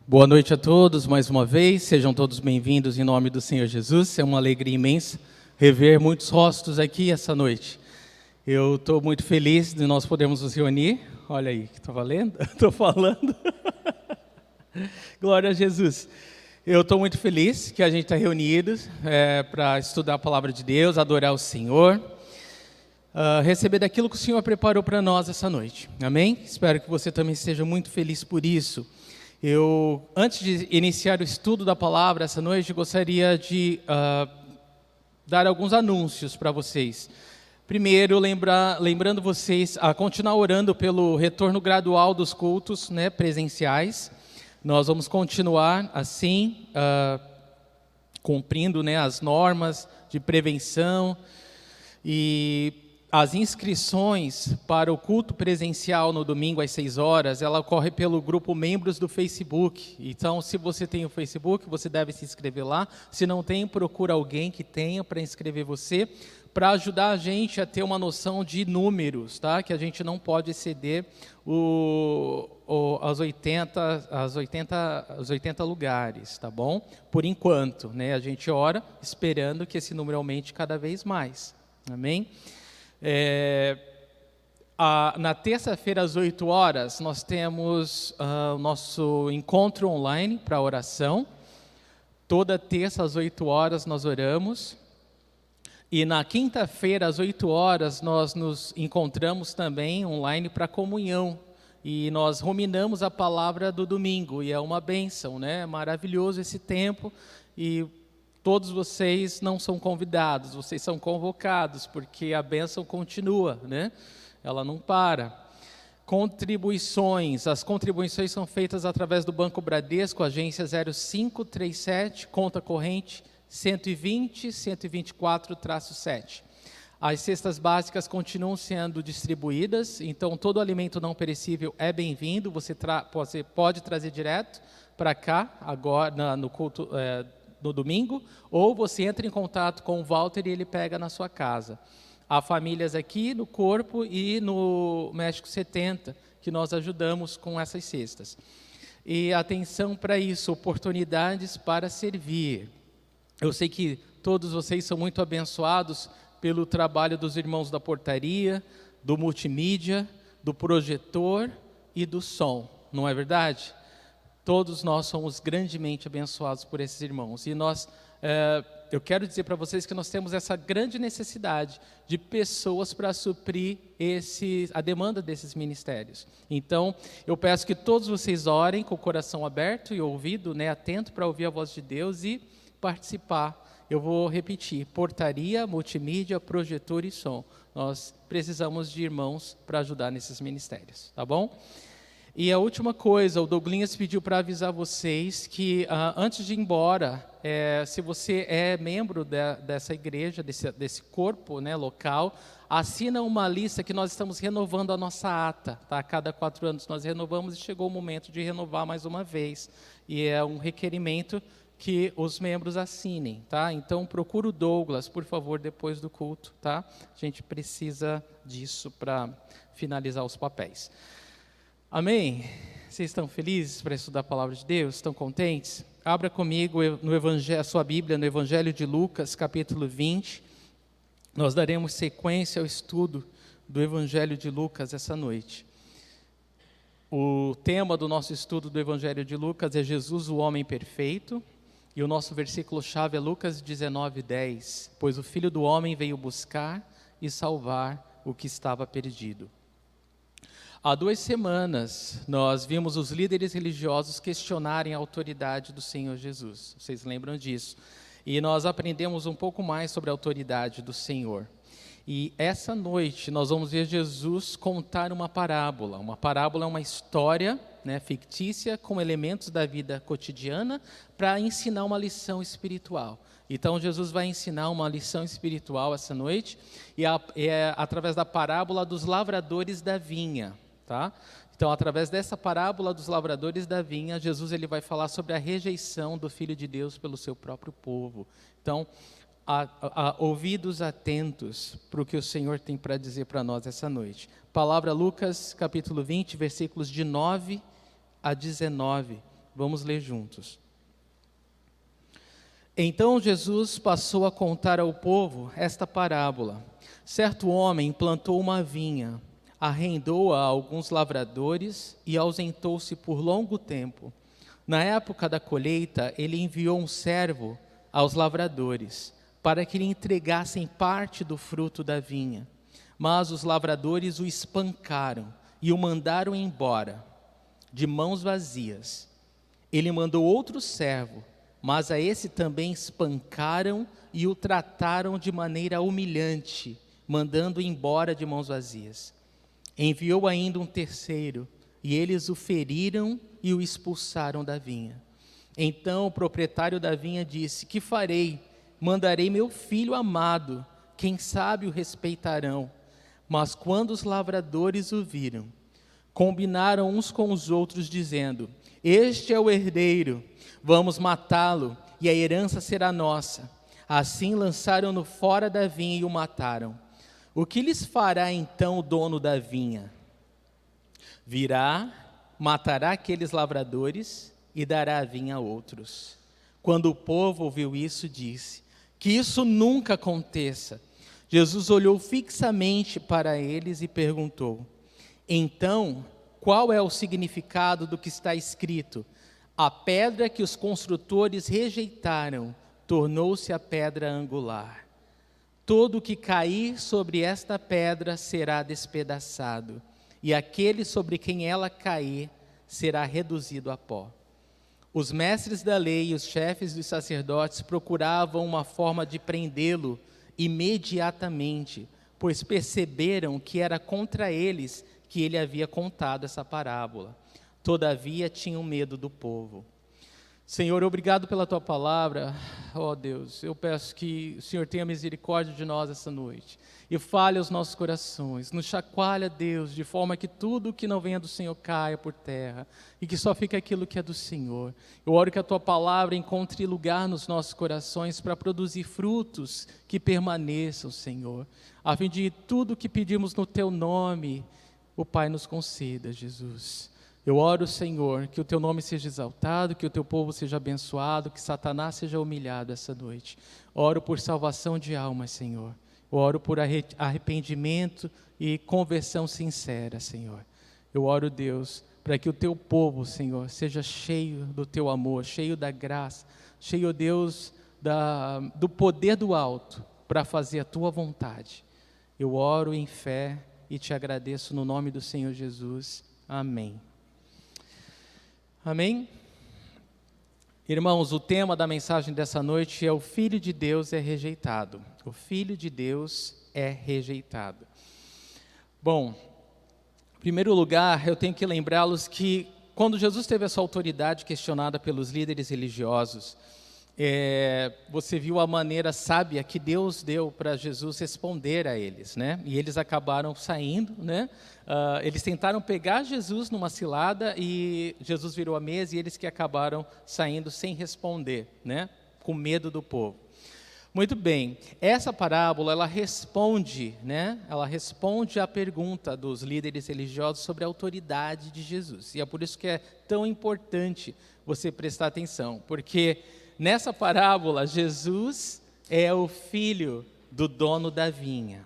Boa noite a todos, mais uma vez, sejam todos bem-vindos em nome do Senhor Jesus. É uma alegria imensa rever muitos rostos aqui essa noite. Eu estou muito feliz de nós podermos nos reunir. Olha aí, que estou valendo? Estou falando. Glória a Jesus. Eu estou muito feliz que a gente está reunido para estudar a palavra de Deus, adorar o Senhor, receber daquilo que o Senhor preparou para nós essa noite. Amém? Espero que você também esteja muito feliz por isso. Antes de iniciar o estudo da palavra essa noite, gostaria de dar alguns anúncios para vocês. Primeiro, lembrando vocês a continuar orando pelo retorno gradual dos cultos, presenciais. Nós vamos continuar assim, cumprindo as normas de prevenção, e as inscrições para o culto presencial no domingo às 6 horas, ela ocorre pelo grupo Membros do Facebook. Então, se você tem o Facebook, você deve se inscrever lá. Se não tem, procura alguém que tenha para inscrever você, para ajudar a gente a ter uma noção de números, tá? Que a gente não pode exceder as 80 lugares, tá bom? Por enquanto, a gente ora esperando que esse número aumente cada vez mais. Amém? Na terça-feira às 8 horas nós temos o nosso encontro online para oração. Toda terça às 8 horas nós oramos, e na quinta-feira às 8 horas nós nos encontramos também online para comunhão, e nós ruminamos a palavra do domingo, e é uma bênção, é maravilhoso esse tempo. E todos vocês não são convidados, vocês são convocados, porque a bênção continua, Ela não para. Contribuições, as contribuições são feitas através do Banco Bradesco, agência 0537, conta corrente 120-124-7. As cestas básicas continuam sendo distribuídas, então todo alimento não perecível é bem-vindo, você pode trazer direto para cá, agora no culto no domingo, ou você entra em contato com o Walter e ele pega na sua casa. Há famílias aqui no Corpo e no México 70 que nós ajudamos com essas cestas. E atenção para isso, oportunidades para servir. Eu sei que todos vocês são muito abençoados pelo trabalho dos irmãos da portaria, do multimídia, do projetor e do som, não é verdade? Todos nós somos grandemente abençoados por esses irmãos. E eu quero dizer para vocês que nós temos essa grande necessidade de pessoas para suprir a demanda desses ministérios. Então, eu peço que todos vocês orem com o coração aberto e ouvido, atento para ouvir a voz de Deus e participar. Eu vou repetir: portaria, multimídia, projetor e som. Nós precisamos de irmãos para ajudar nesses ministérios, tá bom? E a última coisa, o Douglinhas pediu para avisar vocês que antes de ir embora, se você é membro dessa igreja, desse corpo local, assina uma lista que nós estamos renovando a nossa ata, tá? A cada 4 anos nós renovamos, e chegou o momento de renovar mais uma vez. E é um requerimento que os membros assinem, tá? Então procura o Douglas, por favor, depois do culto, tá? A gente precisa disso para finalizar os papéis. Amém? Vocês estão felizes para estudar a palavra de Deus? Estão contentes? Abra comigo a sua Bíblia no Evangelho de Lucas, capítulo 20. Nós daremos sequência ao estudo do Evangelho de Lucas essa noite. O tema do nosso estudo do Evangelho de Lucas é Jesus, o homem perfeito. E o nosso versículo-chave é Lucas 19:10. Pois o Filho do Homem veio buscar e salvar o que estava perdido. Há 2 semanas, nós vimos os líderes religiosos questionarem a autoridade do Senhor Jesus. Vocês lembram disso? E nós aprendemos um pouco mais sobre a autoridade do Senhor. E essa noite, nós vamos ver Jesus contar uma parábola. Uma parábola é uma história fictícia com elementos da vida cotidiana para ensinar uma lição espiritual. Então, Jesus vai ensinar uma lição espiritual essa noite, e é através da parábola dos lavradores da vinha. Tá? Então, através dessa parábola dos lavradores da vinha, Jesus ele vai falar sobre a rejeição do Filho de Deus pelo seu próprio povo. Então, ouvidos atentos para o que o Senhor tem para dizer para nós essa noite. Palavra Lucas, capítulo 20, versículos de 9 a 19. Vamos ler juntos. Então Jesus passou a contar ao povo esta parábola. Certo homem plantou uma vinha, arrendou-a a alguns lavradores e ausentou-se por longo tempo. Na época da colheita, ele enviou um servo aos lavradores, para que lhe entregassem parte do fruto da vinha. Mas os lavradores o espancaram e o mandaram embora, de mãos vazias. Ele mandou outro servo, mas a esse também espancaram e o trataram de maneira humilhante, mandando embora de mãos vazias. Enviou ainda um terceiro, e eles o feriram e o expulsaram da vinha. Então o proprietário da vinha disse: que farei? Mandarei meu filho amado, quem sabe o respeitarão. Mas quando os lavradores o viram, combinaram uns com os outros, dizendo: este é o herdeiro, vamos matá-lo, e a herança será nossa. Assim lançaram-no fora da vinha e o mataram. O que lhes fará então o dono da vinha? Virá, matará aqueles lavradores e dará a vinha a outros. Quando o povo ouviu isso, disse: que isso nunca aconteça. Jesus olhou fixamente para eles e perguntou: então, qual é o significado do que está escrito? A pedra que os construtores rejeitaram tornou-se a pedra angular. Todo o que cair sobre esta pedra será despedaçado, e aquele sobre quem ela cair será reduzido a pó. Os mestres da lei e os chefes dos sacerdotes procuravam uma forma de prendê-lo imediatamente, pois perceberam que era contra eles que ele havia contado essa parábola. Todavia tinham medo do povo. Senhor, obrigado pela tua palavra. Ó Deus, eu peço que o Senhor tenha misericórdia de nós essa noite e fale aos nossos corações, nos chacoalha, Deus, de forma que tudo que não venha do Senhor caia por terra e que só fique aquilo que é do Senhor. Eu oro que a tua palavra encontre lugar nos nossos corações para produzir frutos que permaneçam, Senhor, a fim de tudo que pedimos no teu nome, o Pai nos conceda, Jesus. Eu oro, Senhor, que o teu nome seja exaltado, que o teu povo seja abençoado, que Satanás seja humilhado essa noite. Oro por salvação de almas, Senhor. Eu oro por arrependimento e conversão sincera, Senhor. Eu oro, Deus, para que o teu povo, Senhor, seja cheio do teu amor, cheio da graça, cheio, Deus, do poder do alto para fazer a tua vontade. Eu oro em fé e te agradeço no nome do Senhor Jesus. Amém. Amém? Irmãos, o tema da mensagem dessa noite é: o Filho de Deus é rejeitado. O Filho de Deus é rejeitado. Bom, em primeiro lugar, eu tenho que lembrá-los que quando Jesus teve a sua autoridade questionada pelos líderes religiosos, você viu a maneira sábia que Deus deu para Jesus responder a eles, né? E eles acabaram saindo, né? Eles tentaram pegar Jesus numa cilada e Jesus virou a mesa, e eles que acabaram saindo sem responder, né? Com medo do povo. Muito bem, essa parábola, ela responde, né? Ela responde à pergunta dos líderes religiosos sobre a autoridade de Jesus. E é por isso que é tão importante você prestar atenção, porque nessa parábola, Jesus é o filho do dono da vinha.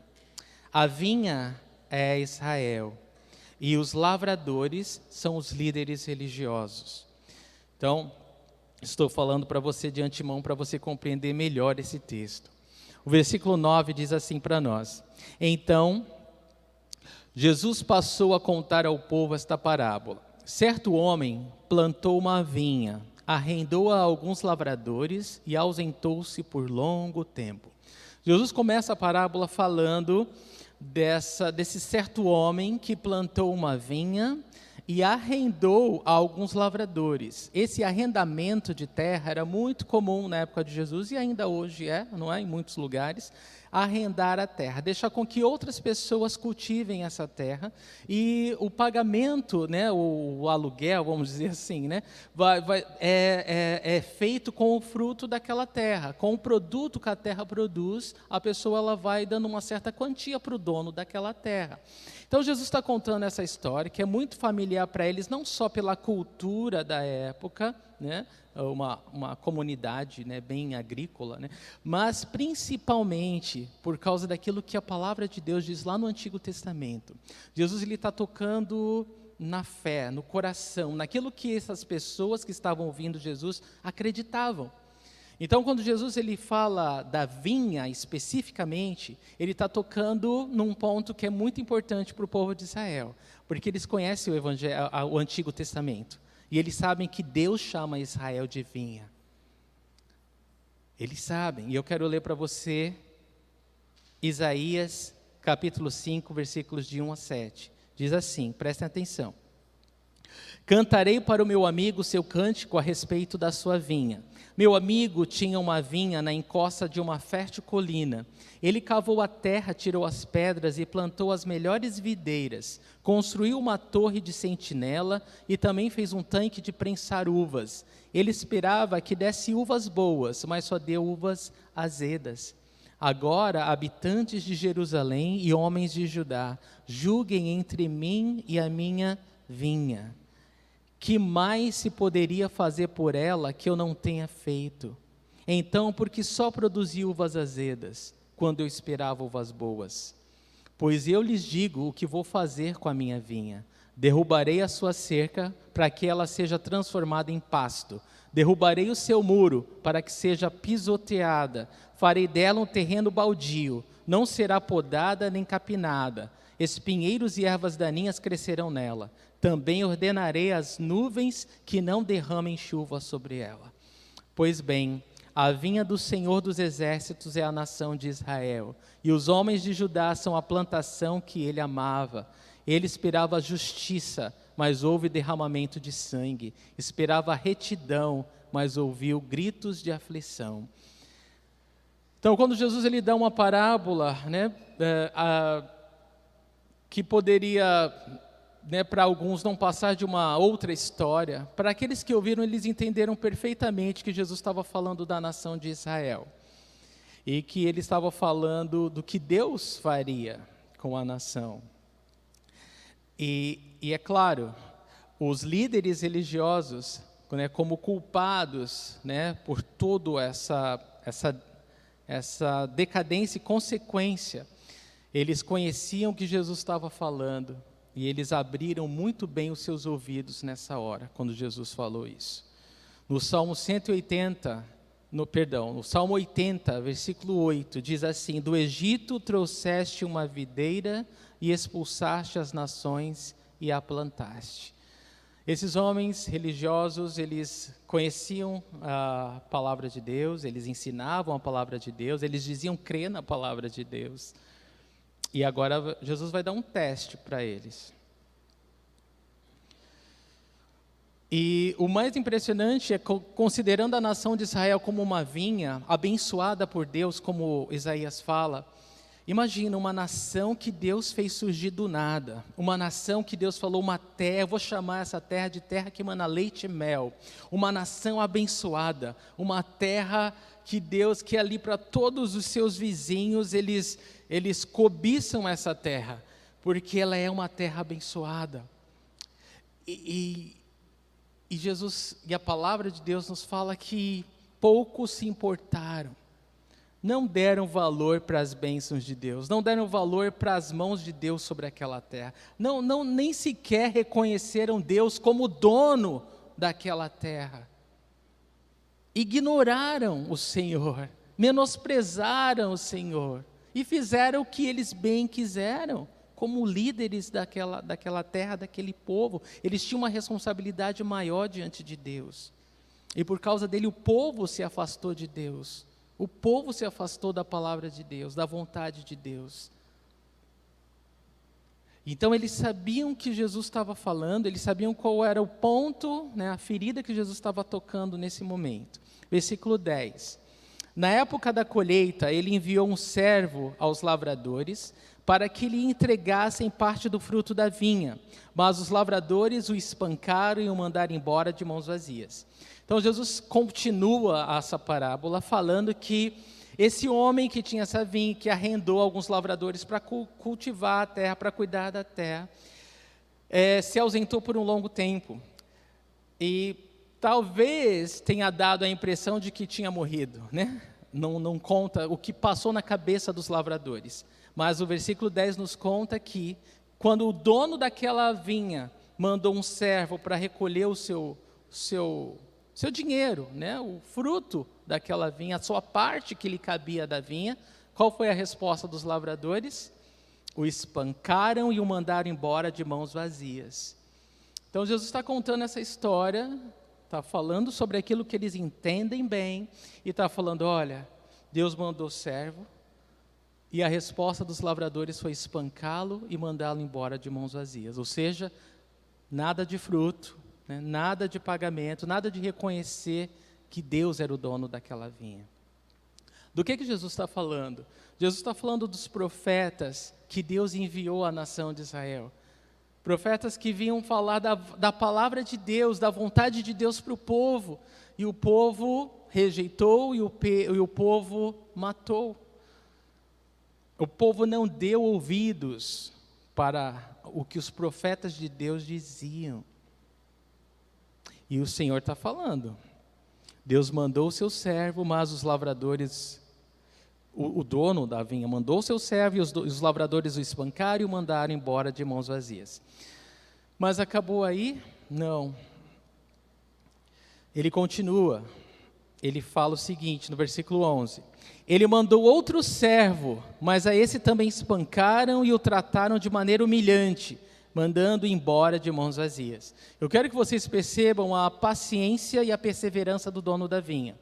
A vinha é Israel e os lavradores são os líderes religiosos. Então, estou falando para você de antemão para você compreender melhor esse texto. O versículo 9 diz assim para nós: então, Jesus passou a contar ao povo esta parábola. Certo homem plantou uma vinha, arrendou a alguns lavradores e ausentou-se por longo tempo. Jesus começa a parábola falando desse certo homem que plantou uma vinha e arrendou a alguns lavradores. Esse arrendamento de terra era muito comum na época de Jesus e ainda hoje não é, em muitos lugares. arrendar a terra, deixar com que outras pessoas cultivem essa terra, e o pagamento, né, o aluguel, vamos dizer assim, né, é feito com o fruto daquela terra, com o produto que a terra produz, a pessoa ela vai dando uma certa quantia para o dono daquela terra. Então Jesus está contando essa história, que é muito familiar para eles, não só pela cultura da época, né, uma comunidade, né, bem agrícola, né, mas principalmente por causa daquilo que a palavra de Deus diz lá no Antigo Testamento. Jesus está tocando na fé, no coração, naquilo que essas pessoas que estavam ouvindo Jesus acreditavam. Então, quando Jesus ele fala da vinha especificamente, ele está tocando num ponto que é muito importante para o povo de Israel, porque eles conhecem o Antigo Testamento, e eles sabem que Deus chama Israel de vinha. Eles sabem, e eu quero ler para você Isaías capítulo 5, versículos de 1 a 7. Diz assim, prestem atenção. Cantarei para o meu amigo seu cântico a respeito da sua vinha. Meu amigo tinha uma vinha na encosta de uma fértil colina. Ele cavou a terra, tirou as pedras e plantou as melhores videiras. Construiu uma torre de sentinela e também fez um tanque de prensar uvas. Ele esperava que desse uvas boas, mas só deu uvas azedas. Agora, habitantes de Jerusalém e homens de Judá, julguem entre mim e a minha vinha. Que mais se poderia fazer por ela que eu não tenha feito? Então, porque só produzi uvas azedas, quando eu esperava uvas boas? Pois eu lhes digo o que vou fazer com a minha vinha. Derrubarei a sua cerca, para que ela seja transformada em pasto. Derrubarei o seu muro, para que seja pisoteada. Farei dela um terreno baldio, não será podada nem capinada. Espinheiros e ervas daninhas crescerão nela. Também ordenarei às nuvens que não derramem chuva sobre ela. Pois bem, a vinha do Senhor dos Exércitos é a nação de Israel, e os homens de Judá são a plantação que ele amava. Ele esperava a justiça, mas houve derramamento de sangue. Esperava a retidão, mas ouviu gritos de aflição. Então, quando Jesus ele dá uma parábola, né, que poderia, né, para alguns não passar de uma outra história, para aqueles que ouviram, eles entenderam perfeitamente que Jesus estava falando da nação de Israel, e que ele estava falando do que Deus faria com a nação. E é claro, os líderes religiosos, né, como culpados, né, por toda essa decadência e consequência, eles conheciam o que Jesus estava falando, e eles abriram muito bem os seus ouvidos nessa hora, quando Jesus falou isso. No Salmo 80, versículo 8, diz assim: do Egito trouxeste uma videira e expulsaste as nações e a plantaste. Esses homens religiosos, eles conheciam a palavra de Deus, eles ensinavam a palavra de Deus, eles diziam crer na palavra de Deus. E agora Jesus vai dar um teste para eles. E o mais impressionante é, considerando a nação de Israel como uma vinha, abençoada por Deus, como Isaías fala, imagina uma nação que Deus fez surgir do nada, uma nação que Deus falou, uma terra, eu vou chamar essa terra de terra que emana leite e mel, uma nação abençoada, uma terra que Deus, que ali para todos os seus vizinhos, eles cobiçam essa terra, porque ela é uma terra abençoada. E Jesus, e a palavra de Deus nos fala que poucos se importaram, não deram valor para as bênçãos de Deus, não deram valor para as mãos de Deus sobre aquela terra, nem sequer reconheceram Deus como dono daquela terra, ignoraram o Senhor, menosprezaram o Senhor, e fizeram o que eles bem quiseram, como líderes daquela terra, daquele povo. Eles tinham uma responsabilidade maior diante de Deus, e por causa dele o povo se afastou de Deus, o povo se afastou da palavra de Deus, da vontade de Deus. Então eles sabiam que Jesus estava falando, eles sabiam qual era o ponto, né, a ferida que Jesus estava tocando nesse momento. Versículo 10. Na época da colheita, ele enviou um servo aos lavradores para que lhe entregassem parte do fruto da vinha. Mas os lavradores o espancaram e o mandaram embora de mãos vazias. Então Jesus continua essa parábola falando que esse homem que tinha essa vinha, que arrendou alguns lavradores para cultivar a terra, para cuidar da terra, se ausentou por um longo tempo. E talvez tenha dado a impressão de que tinha morrido, né? Não conta o que passou na cabeça dos lavradores. Mas o versículo 10 nos conta que, quando o dono daquela vinha mandou um servo para recolher o seu dinheiro, né? O fruto daquela vinha, a sua parte que lhe cabia da vinha, qual foi a resposta dos lavradores? O espancaram e o mandaram embora de mãos vazias. Então Jesus está contando essa história, está falando sobre aquilo que eles entendem bem, e está falando, olha, Deus mandou servo, e a resposta dos lavradores foi espancá-lo e mandá-lo embora de mãos vazias. Ou seja, nada de fruto, né? Nada de pagamento, nada de reconhecer que Deus era o dono daquela vinha. Do que Jesus está falando? Jesus está falando dos profetas que Deus enviou à nação de Israel. Profetas que vinham falar da palavra de Deus, da vontade de Deus para o povo. E o povo rejeitou e o povo matou. O povo não deu ouvidos para o que os profetas de Deus diziam. E o Senhor está falando. Deus mandou o seu servo, mas os lavradores, o dono da vinha mandou o seu servo e os lavradores o espancaram e o mandaram embora de mãos vazias. Mas acabou aí? Não. Ele continua. Ele fala o seguinte, no versículo 11. Ele mandou outro servo, mas a esse também espancaram e o trataram de maneira humilhante, mandando embora de mãos vazias. Eu quero que vocês percebam a paciência e a perseverança do dono da vinha.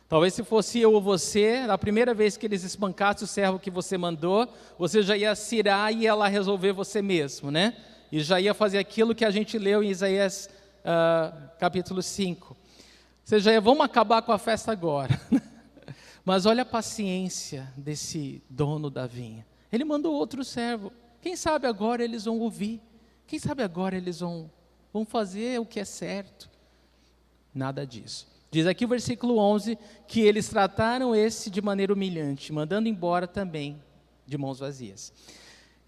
Talvez se fosse eu ou você, na primeira vez que eles espancassem o servo que você mandou, você já ia cirar e ia lá resolver você mesmo, né? E já ia fazer aquilo que a gente leu em Isaías capítulo 5. Você já ia, vamos acabar com a festa agora. Mas olha a paciência desse dono da vinha. Ele mandou outro servo. Quem sabe agora eles vão ouvir? Quem sabe agora eles vão fazer o que é certo? Nada disso. Diz aqui o versículo 11, que eles trataram esse de maneira humilhante, mandando embora também de mãos vazias.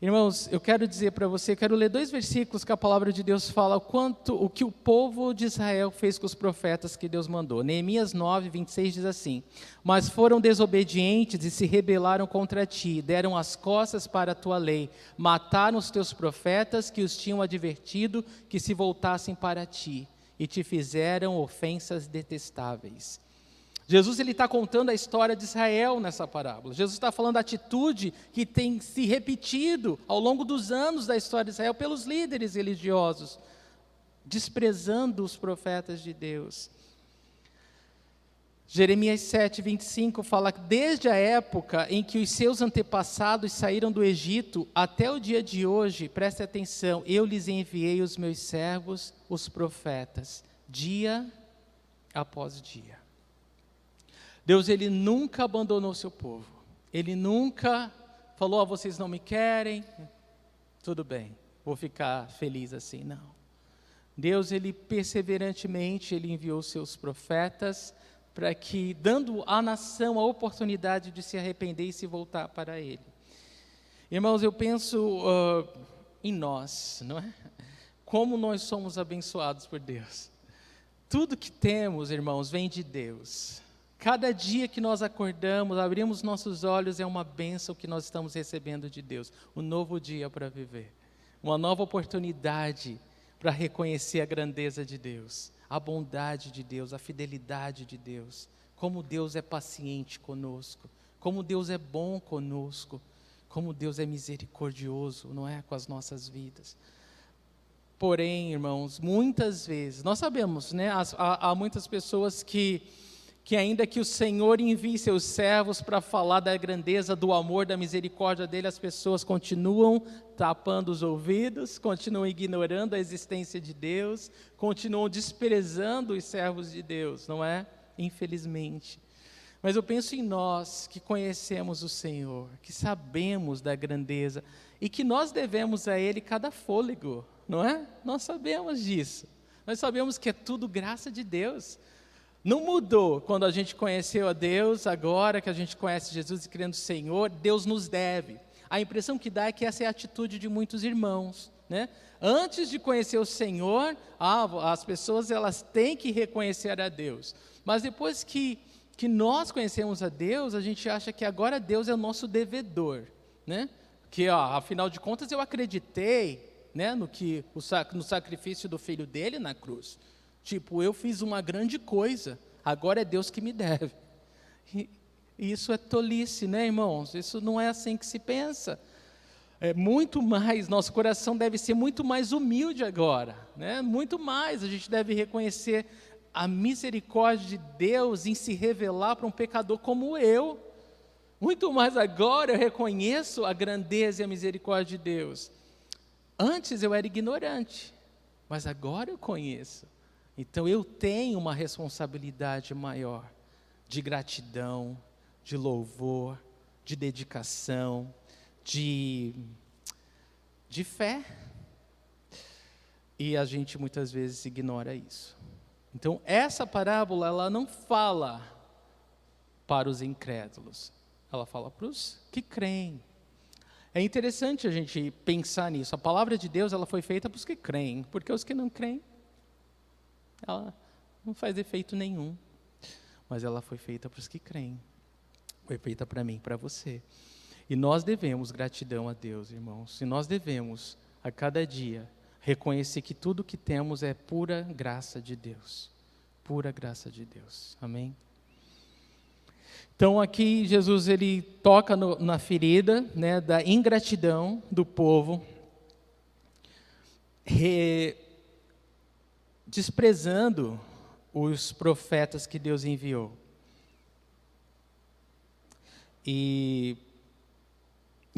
Irmãos, eu quero dizer para você, eu quero ler 2 versículos que a palavra de Deus fala o que o povo de Israel fez com os profetas que Deus mandou. Neemias 9, 26 diz assim: mas foram desobedientes e se rebelaram contra ti, deram as costas para a tua lei, mataram os teus profetas que os tinham advertido que se voltassem para ti, e te fizeram ofensas detestáveis. Jesus está contando a história de Israel nessa parábola. Jesus está falando da atitude que tem se repetido ao longo dos anos da história de Israel pelos líderes religiosos, desprezando os profetas de Deus. Jeremias 7, 25 fala que desde a época em que os seus antepassados saíram do Egito até o dia de hoje, preste atenção, eu lhes enviei os meus servos, os profetas, dia após dia. Deus, Ele nunca abandonou o seu povo. Ele nunca falou, vocês não me querem, tudo bem, vou ficar feliz assim, não. Deus, Ele perseverantemente, Ele enviou os seus profetas para que, dando à nação a oportunidade de se arrepender e se voltar para Ele. Irmãos, eu penso em nós, não é? Como nós somos abençoados por Deus. Tudo que temos, irmãos, vem de Deus. Cada dia que nós acordamos, abrimos nossos olhos, é uma bênção que nós estamos recebendo de Deus. Um novo dia para viver. Uma nova oportunidade para reconhecer a grandeza de Deus, a bondade de Deus, a fidelidade de Deus. Como Deus é paciente conosco, como Deus é bom conosco, como Deus é misericordioso, não é, com as nossas vidas. Porém, irmãos, muitas vezes, nós sabemos, né, há muitas pessoas que ainda que o Senhor envie seus servos para falar da grandeza, do amor, da misericórdia dele, as pessoas continuam tapando os ouvidos, continuam ignorando a existência de Deus, continuam desprezando os servos de Deus, não é? Infelizmente. Mas eu penso em nós que conhecemos o Senhor, que sabemos da grandeza e que nós devemos a Ele cada fôlego, não é? Nós sabemos disso. Nós sabemos que é tudo graça de Deus. Não mudou quando a gente conheceu a Deus, agora que a gente conhece Jesus e crê no Senhor, Deus nos deve. A impressão que dá é que essa é a atitude de muitos irmãos, né? Antes de conhecer o Senhor, as pessoas elas têm que reconhecer a Deus. Mas depois que nós conhecemos a Deus, a gente acha que agora Deus é o nosso devedor, né? Que, afinal de contas, eu acreditei, né, no sacrifício do filho dele na cruz. Tipo, eu fiz uma grande coisa, agora é Deus que me deve. E isso é tolice, né, irmãos? Isso não é assim que se pensa. É muito mais, nosso coração deve ser muito mais humilde agora, né? Muito mais, a gente deve reconhecer a misericórdia de Deus em se revelar para um pecador como eu. Muito mais agora eu reconheço a grandeza e a misericórdia de Deus. Antes eu era ignorante, mas agora eu conheço. Então eu tenho uma responsabilidade maior de gratidão, de louvor, de dedicação, de fé. E a gente muitas vezes ignora isso. Então essa parábola ela não fala para os incrédulos, ela fala para os que creem. É interessante a gente pensar nisso. A palavra de Deus ela foi feita para os que creem, porque os que não creem, ela não faz efeito nenhum. Mas ela foi feita para os que creem. Foi feita para mim, para você. E nós devemos gratidão a Deus, irmãos. E nós devemos, a cada dia, reconhecer que tudo que temos é pura graça de Deus. Pura graça de Deus. Amém? Então aqui Jesus ele toca na ferida, né, da ingratidão do povo, desprezando os profetas que Deus enviou. E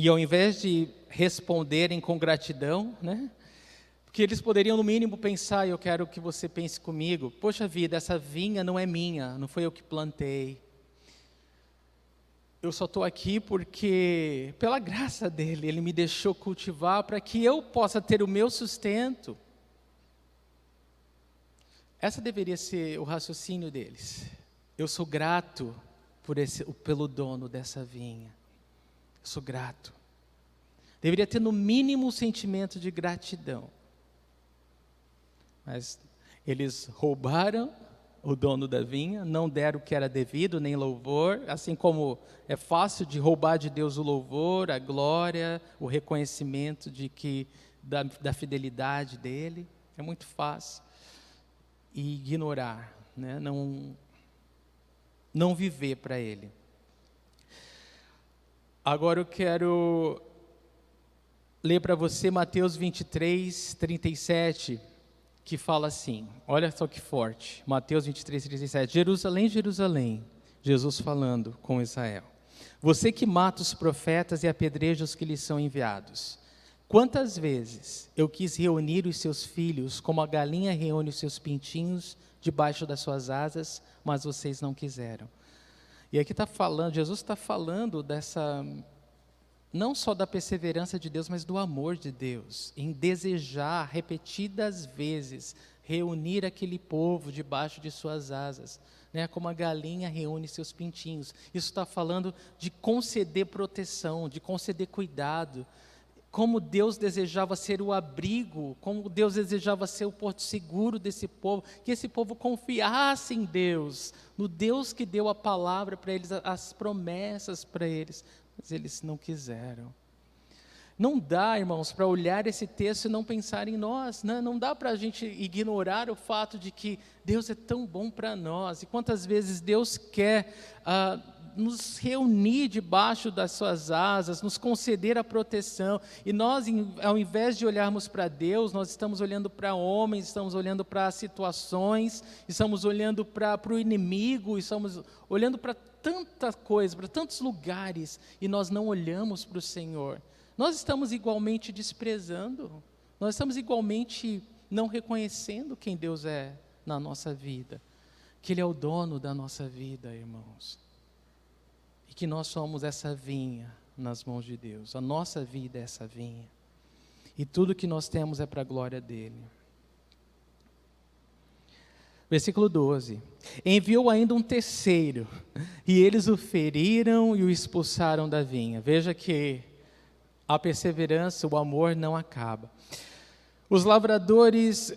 ao invés de responderem com gratidão, né, porque eles poderiam no mínimo pensar, e eu quero que você pense comigo, poxa vida, essa vinha não é minha, não foi eu que plantei. Eu só estou aqui porque, pela graça dele, ele me deixou cultivar para que eu possa ter o meu sustento. Essa deveria ser o raciocínio deles. Eu sou grato pelo dono dessa vinha. Eu sou grato. Deveria ter no mínimo um sentimento de gratidão. Mas eles roubaram o dono da vinha, não deram o que era devido, nem louvor, assim como é fácil de roubar de Deus o louvor, a glória, o reconhecimento da fidelidade dele, é muito fácil. E ignorar, né? Não viver para ele. Agora eu quero ler para você Mateus 23, 37, que fala assim, olha só que forte, Mateus 23, 37, Jerusalém, Jerusalém, Jesus falando com Israel, você que mata os profetas e apedreja os que lhes são enviados, quantas vezes eu quis reunir os seus filhos, como a galinha reúne os seus pintinhos debaixo das suas asas, mas vocês não quiseram. E aqui está falando, Jesus está falando não só da perseverança de Deus, mas do amor de Deus, em desejar repetidas vezes reunir aquele povo debaixo de suas asas, né, como a galinha reúne seus pintinhos. Isso está falando de conceder proteção, de conceder cuidado, como Deus desejava ser o abrigo, como Deus desejava ser o porto seguro desse povo, que esse povo confiasse em Deus, no Deus que deu a palavra para eles, as promessas para eles, mas eles não quiseram. Não dá, irmãos, para olhar esse texto e não pensar em nós, né? Não dá para a gente ignorar o fato de que Deus é tão bom para nós, e quantas vezes Deus quer nos reunir debaixo das suas asas, nos conceder a proteção, e nós, ao invés de olharmos para Deus, nós estamos olhando para homens, estamos olhando para situações, estamos olhando para o inimigo, estamos olhando para tanta coisa, para tantos lugares, e nós não olhamos para o Senhor. Nós estamos igualmente desprezando, nós estamos igualmente não reconhecendo quem Deus é na nossa vida, que Ele é o dono da nossa vida, irmãos. e que nós somos essa vinha nas mãos de Deus. A nossa vida é essa vinha. E tudo que nós temos é para a glória dele. Versículo 12. Enviou ainda um terceiro, e eles o feriram e o expulsaram da vinha. Veja que a perseverança, o amor não acaba. Os lavradores,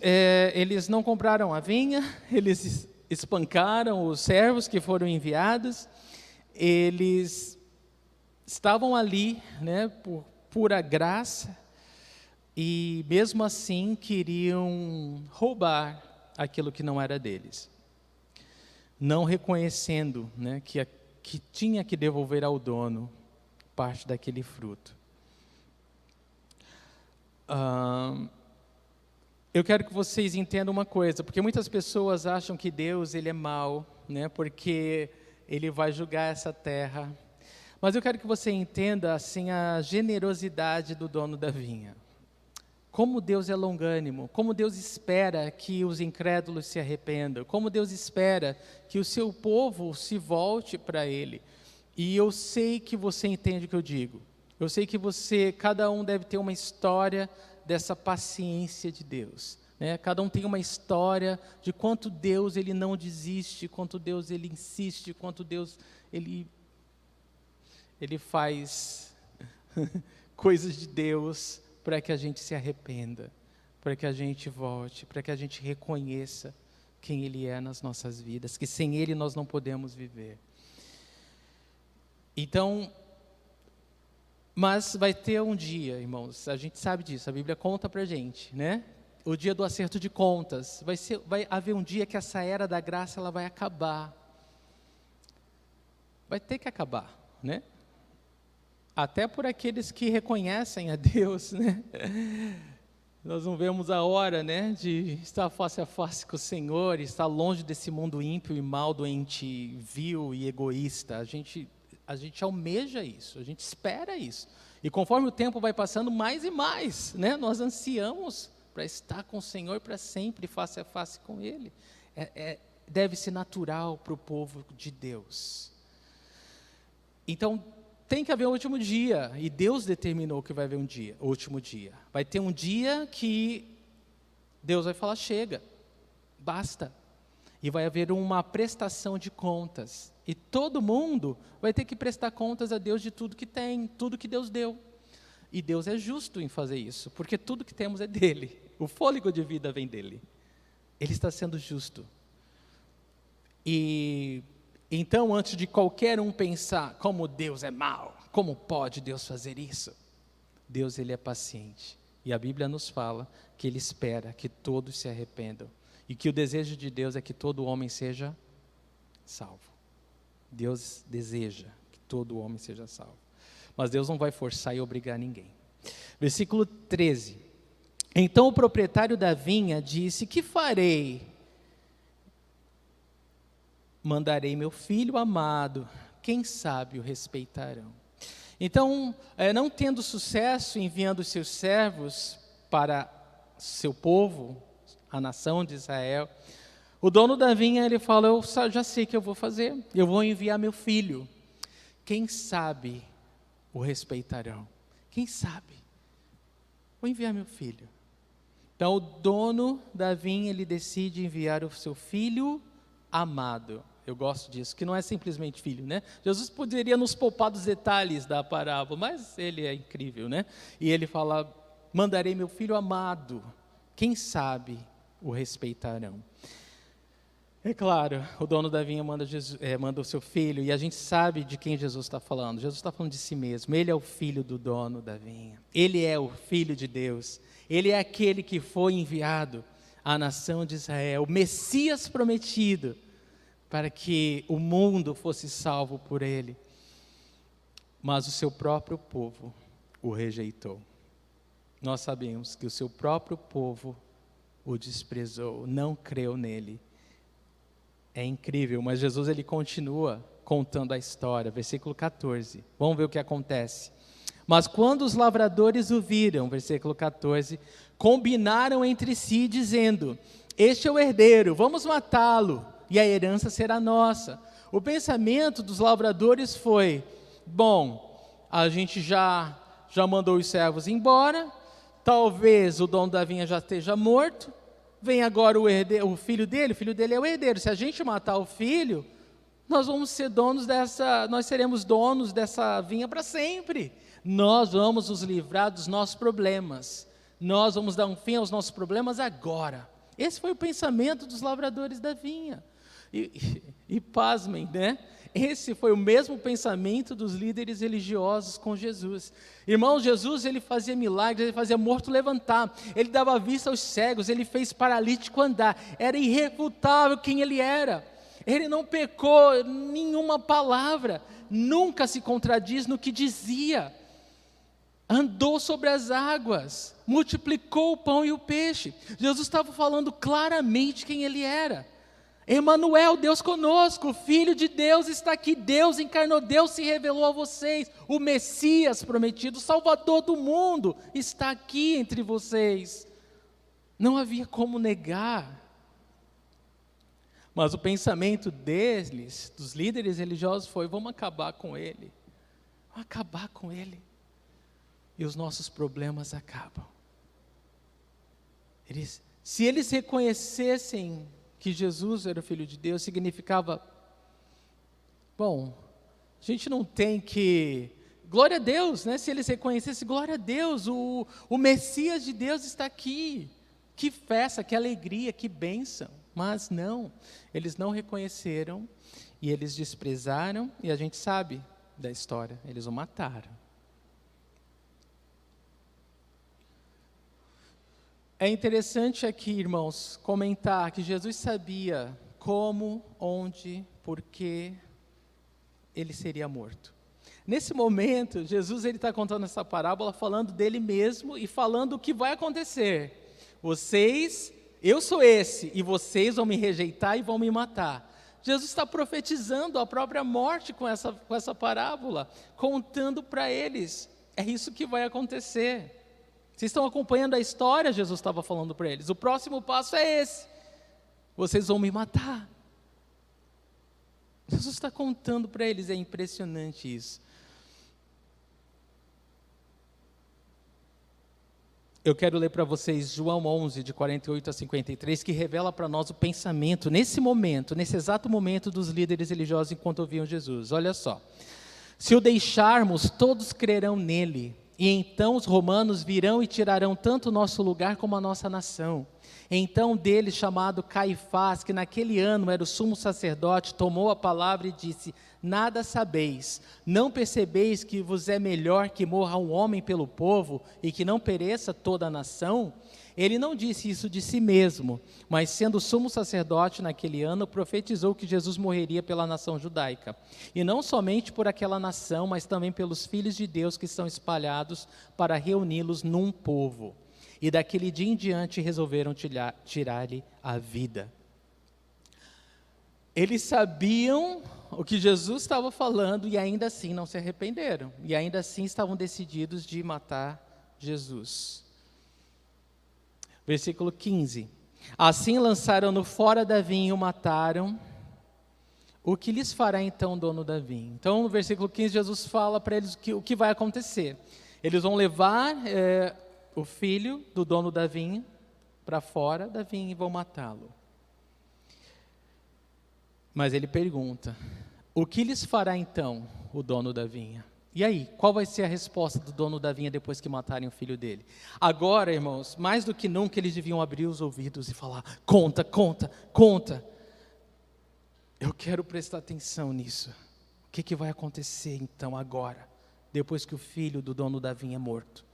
eles não compraram a vinha, eles espancaram os servos que foram enviados, eles estavam ali, né, por pura graça, e mesmo assim queriam roubar aquilo que não era deles, não reconhecendo, né, que tinha que devolver ao dono parte daquele fruto. Eu quero que vocês entendam uma coisa, porque muitas pessoas acham que Deus ele é mau, né, porque ele vai julgar essa terra. Mas eu quero que você entenda assim a generosidade do dono da vinha. Como Deus é longânimo, como Deus espera que os incrédulos se arrependam, como Deus espera que o seu povo se volte para Ele. E eu sei que você entende o que eu digo. Eu sei que cada um deve ter uma história dessa paciência de Deus, né? Cada um tem uma história de quanto Deus ele não desiste, quanto Deus ele insiste, quanto Deus ele faz coisas de Deus para que a gente se arrependa, para que a gente volte, para que a gente reconheça quem Ele é nas nossas vidas, que sem Ele nós não podemos viver. Então, mas vai ter um dia, irmãos, a gente sabe disso, a Bíblia conta para a gente, né? O dia do acerto de contas, vai haver um dia que essa era da graça ela vai acabar. Vai ter que acabar, né? Até por aqueles que reconhecem a Deus, né? Nós não vemos a hora, né, de estar face a face com o Senhor, estar longe desse mundo ímpio e mal, doente, vil e egoísta. A gente almeja isso, a gente espera isso. E conforme o tempo vai passando, mais e mais, né, nós ansiamos para estar com o Senhor para sempre, face a face com Ele. Deve ser natural para o povo de Deus. Então, tem que haver um último dia, e Deus determinou que vai haver o último dia. Vai ter um dia que Deus vai falar, chega, basta. E vai haver uma prestação de contas. E todo mundo vai ter que prestar contas a Deus de tudo que tem, tudo que Deus deu. E Deus é justo em fazer isso, porque tudo que temos é dele. O fôlego de vida vem dele. Ele está sendo justo. E então, antes de qualquer um pensar, como Deus é mau, como pode Deus fazer isso? Deus, ele é paciente. E a Bíblia nos fala que ele espera que todos se arrependam. E que o desejo de Deus é que todo homem seja salvo. Deus deseja que todo homem seja salvo. Mas Deus não vai forçar e obrigar ninguém. Versículo 13. Então o proprietário da vinha disse, que farei? Mandarei meu filho amado, quem sabe o respeitarão. Então, não tendo sucesso enviando seus servos para seu povo, a nação de Israel, o dono da vinha, ele fala, eu já sei o que eu vou fazer, eu vou enviar meu filho, quem sabe o respeitarão, quem sabe, vou enviar meu filho. Então o dono da vinha, ele decide enviar o seu filho amado. Eu gosto disso, que não é simplesmente filho, né? Jesus poderia nos poupar dos detalhes da parábola, mas ele é incrível, né? E ele fala, mandarei meu filho amado, quem sabe o respeitarão. É claro, o dono da vinha manda o seu filho, e a gente sabe de quem Jesus está falando. Jesus está falando de si mesmo, ele é o filho do dono da vinha, ele é o filho de Deus, ele é aquele que foi enviado à nação de Israel, o Messias prometido, para que o mundo fosse salvo por ele. Mas o seu próprio povo o rejeitou. Nós sabemos que o seu próprio povo o desprezou, não creu nele. É incrível, mas Jesus ele continua contando a história, versículo 14. Vamos ver o que acontece. Mas quando os lavradores o viram, versículo 14, combinaram entre si, dizendo, este é o herdeiro, vamos matá-lo, e a herança será nossa. O pensamento dos lavradores foi: bom, a gente já mandou os servos embora, talvez o dono da vinha já esteja morto, vem agora o filho dele é o herdeiro. Se a gente matar o filho, nós seremos donos dessa vinha para sempre. Nós vamos nos livrar dos nossos problemas. Nós vamos dar um fim aos nossos problemas agora. Esse foi o pensamento dos lavradores da vinha. E pasmem, né? Esse foi o mesmo pensamento dos líderes religiosos com Jesus. Irmãos, Jesus, ele fazia milagres, ele fazia morto levantar, ele dava vista aos cegos, ele fez paralítico andar. Era irrefutável quem ele era. Ele não pecou nenhuma palavra, nunca se contradiz no que dizia. Andou sobre as águas, multiplicou o pão e o peixe. Jesus estava falando claramente quem ele era. Emanuel, Deus conosco, o Filho de Deus está aqui, Deus encarnou, Deus se revelou a vocês, o Messias prometido, o Salvador do mundo, está aqui entre vocês. Não havia como negar. Mas o pensamento deles, dos líderes religiosos, foi: vamos acabar com ele. Vamos acabar com ele. E os nossos problemas acabam. Se eles reconhecessem que Jesus era o Filho de Deus, significava: bom, a gente não tem que... Glória a Deus, né? Se eles reconhecessem, glória a Deus, o Messias de Deus está aqui. Que festa, que alegria, que bênção. Mas não, eles não reconheceram e eles desprezaram, e a gente sabe da história, eles o mataram. É interessante aqui, irmãos, comentar que Jesus sabia como, onde, por que ele seria morto. Nesse momento, Jesus está contando essa parábola falando dele mesmo e falando o que vai acontecer. Eu sou esse, e vocês vão me rejeitar e vão me matar. Jesus está profetizando a própria morte com essa parábola, contando para eles: é isso que vai acontecer. Vocês estão acompanhando a história? Jesus estava falando para eles: o próximo passo é esse, vocês vão me matar. Jesus está contando para eles, é impressionante isso. Eu quero ler para vocês João 11, de 48 a 53, que revela para nós o pensamento, nesse exato momento, dos líderes religiosos enquanto ouviam Jesus. Olha só: se o deixarmos, todos crerão nele, e então os romanos virão e tirarão tanto o nosso lugar como a nossa nação. Então deles, chamado Caifás, que naquele ano era o sumo sacerdote, tomou a palavra e disse: nada sabeis, não percebeis que vos é melhor que morra um homem pelo povo e que não pereça toda a nação? Ele não disse isso de si mesmo, mas sendo sumo sacerdote naquele ano, profetizou que Jesus morreria pela nação judaica. E não somente por aquela nação, mas também pelos filhos de Deus que estão espalhados, para reuni-los num povo. E daquele dia em diante resolveram tirar-lhe a vida. Eles sabiam o que Jesus estava falando e ainda assim não se arrependeram. E ainda assim estavam decididos de matar Jesus. Versículo 15. Assim lançaram-no fora da vinha e o mataram. O que lhes fará então o dono da vinha? Então no versículo 15 Jesus fala para eles o que vai acontecer. Eles vão levar o filho do dono da vinha para fora da vinha e vão matá-lo. Mas ele pergunta: o que lhes fará então o dono da vinha? E aí, qual vai ser a resposta do dono da vinha depois que matarem o filho dele? Agora, irmãos, mais do que nunca eles deviam abrir os ouvidos e falar: conta. Eu quero prestar atenção nisso. O que vai acontecer então agora, depois que o filho do dono da vinha é morto?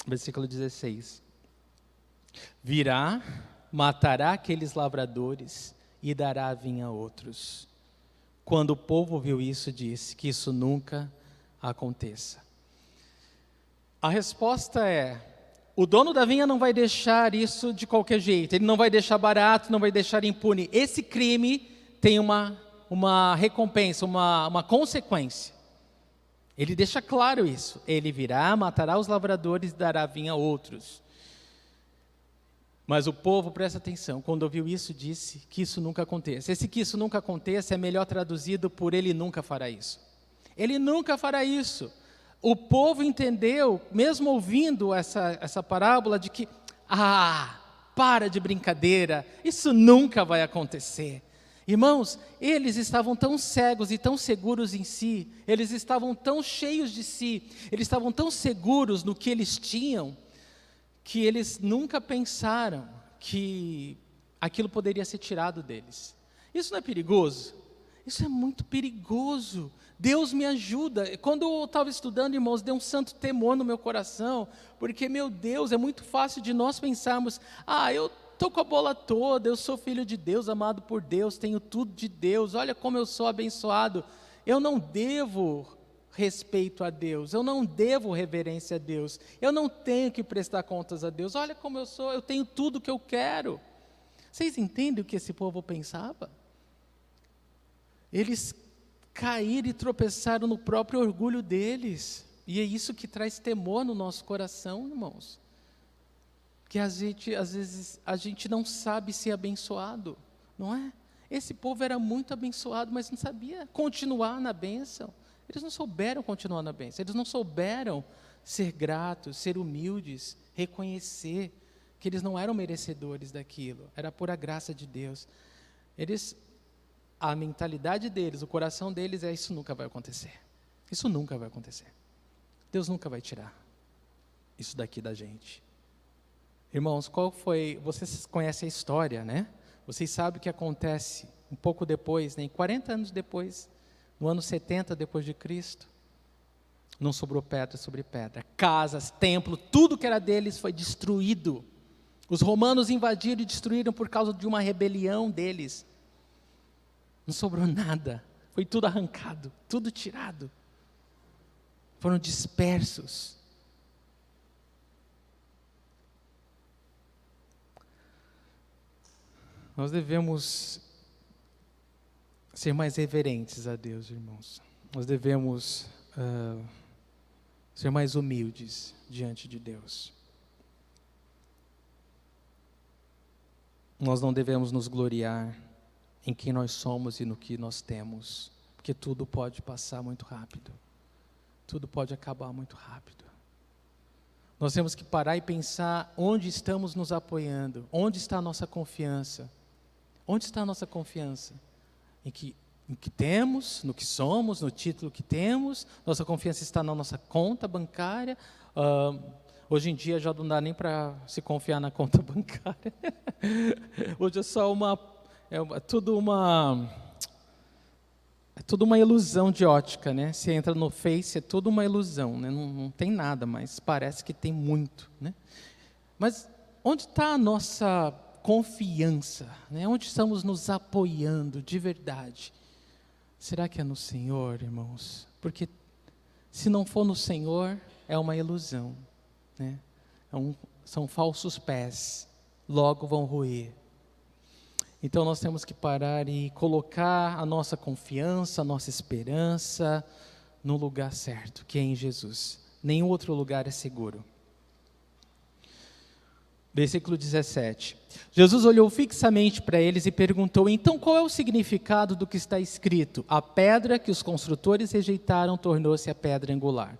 Versículo 16. Virá, matará aqueles lavradores e dará a vinha a outros. Quando o povo viu isso, disse que isso nunca aconteça. A resposta é: o dono da vinha não vai deixar isso de qualquer jeito, ele não vai deixar barato, não vai deixar impune. Esse crime tem uma recompensa, uma consequência. Ele deixa claro isso: ele virá, matará os lavradores e dará a vinha a outros. Mas o povo, presta atenção, quando ouviu isso, disse que isso nunca aconteça. Esse que isso nunca aconteça é melhor traduzido por ele nunca fará isso. Ele nunca fará isso. O povo entendeu, mesmo ouvindo essa parábola, de que, para de brincadeira, isso nunca vai acontecer. Irmãos, eles estavam tão cegos e tão seguros em si, eles estavam tão cheios de si, eles estavam tão seguros no que eles tinham, que eles nunca pensaram que aquilo poderia ser tirado deles. Isso não é perigoso? Isso é muito perigoso. Deus me ajuda. Quando eu estava estudando, irmãos, deu um santo temor no meu coração, porque, meu Deus, é muito fácil de nós pensarmos, eu estou com a bola toda, eu sou filho de Deus, amado por Deus, tenho tudo de Deus, olha como eu sou abençoado. Eu não devo respeito a Deus, eu não devo reverência a Deus, eu não tenho que prestar contas a Deus, olha como eu sou, eu tenho tudo que eu quero. Vocês entendem o que esse povo pensava? Eles caíram e tropeçaram no próprio orgulho deles, e é isso que traz temor no nosso coração, irmãos, que às vezes a gente não sabe ser abençoado, não é? Esse povo era muito abençoado, mas não sabia continuar na bênção. Eles não souberam continuar na bênção, eles não souberam ser gratos, ser humildes, reconhecer que eles não eram merecedores daquilo, era por a graça de Deus. A mentalidade deles, o coração deles isso nunca vai acontecer, isso nunca vai acontecer, Deus nunca vai tirar isso daqui da gente. Irmãos, vocês conhecem a história, né? Vocês sabem o que acontece um pouco depois, 40 anos depois, no ano 70 depois de Cristo, não sobrou pedra sobre pedra, casas, templo, tudo que era deles foi destruído. Os romanos invadiram e destruíram por causa de uma rebelião deles. Não sobrou nada, foi tudo arrancado, tudo tirado. Foram dispersos. Nós devemos ser mais reverentes a Deus, irmãos. Nós devemos ser mais humildes diante de Deus. Nós não devemos nos gloriar em quem nós somos e no que nós temos, porque tudo pode passar muito rápido, tudo pode acabar muito rápido. Nós temos que parar e pensar onde estamos nos apoiando, onde está a nossa confiança. Onde está a nossa confiança? Em que temos, no que somos, no título que temos. Nossa confiança está na nossa conta bancária. Hoje em dia já não dá nem para se confiar na conta bancária. Hoje é só tudo uma ilusão de ótica, né? Você entra no Face, é tudo uma ilusão, né? Não tem nada, mas parece que tem muito, né? Mas onde está a nossa confiança, né? Onde estamos nos apoiando de verdade? Será que é no Senhor, irmãos? Porque se não for no Senhor, é uma ilusão, né? São falsos pés, logo vão roer. Então nós temos que parar e colocar a nossa confiança, a nossa esperança no lugar certo, que é em Jesus. Nenhum outro lugar é seguro. Versículo 17. Jesus olhou fixamente para eles e perguntou: então qual é o significado do que está escrito? A pedra que os construtores rejeitaram tornou-se a pedra angular.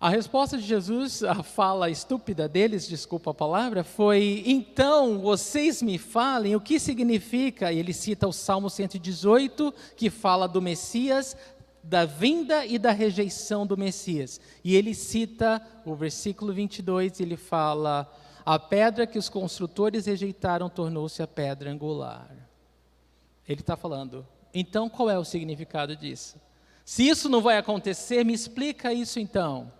A resposta de Jesus, a fala estúpida deles, desculpa a palavra, foi: então vocês me falem o que significa. E ele cita o Salmo 118, que fala do Messias, da vinda e da rejeição do Messias. E ele cita o versículo 22, ele fala: a pedra que os construtores rejeitaram tornou-se a pedra angular. Ele está falando, então qual é o significado disso? Se isso não vai acontecer, me explica isso então.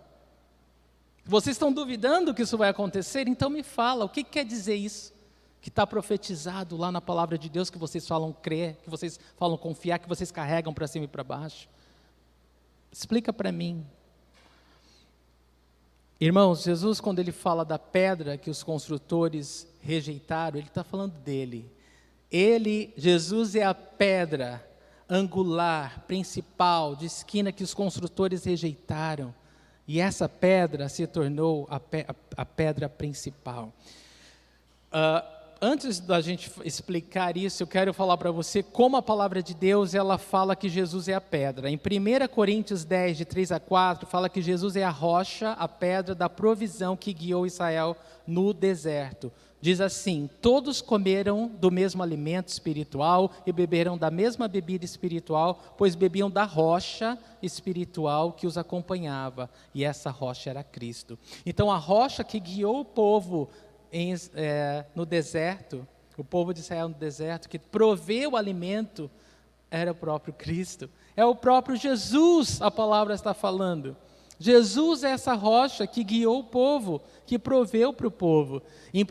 Vocês estão duvidando que isso vai acontecer? Então me fala, o que quer dizer isso? Que está profetizado lá na palavra de Deus, que vocês falam crer, que vocês falam confiar, que vocês carregam para cima e para baixo. Explica para mim. Irmãos, Jesus, quando ele fala da pedra que os construtores rejeitaram, ele está falando dele. Jesus é a pedra angular, principal, de esquina que os construtores rejeitaram. E essa pedra se tornou a pedra principal. Antes da gente explicar isso, eu quero falar para você como a palavra de Deus, ela fala que Jesus é a pedra. Em 1 Coríntios 10, de 3 a 4, fala que Jesus é a rocha, a pedra da provisão que guiou Israel no deserto. Diz assim: todos comeram do mesmo alimento espiritual e beberam da mesma bebida espiritual, pois bebiam da rocha espiritual que os acompanhava, e essa rocha era Cristo. Então a rocha que guiou o povo no deserto, o povo de Israel no deserto, que proveu o alimento, era o próprio Cristo, é o próprio Jesus, a palavra está falando. Jesus é essa rocha que guiou o povo, que proveu para o povo. Em 1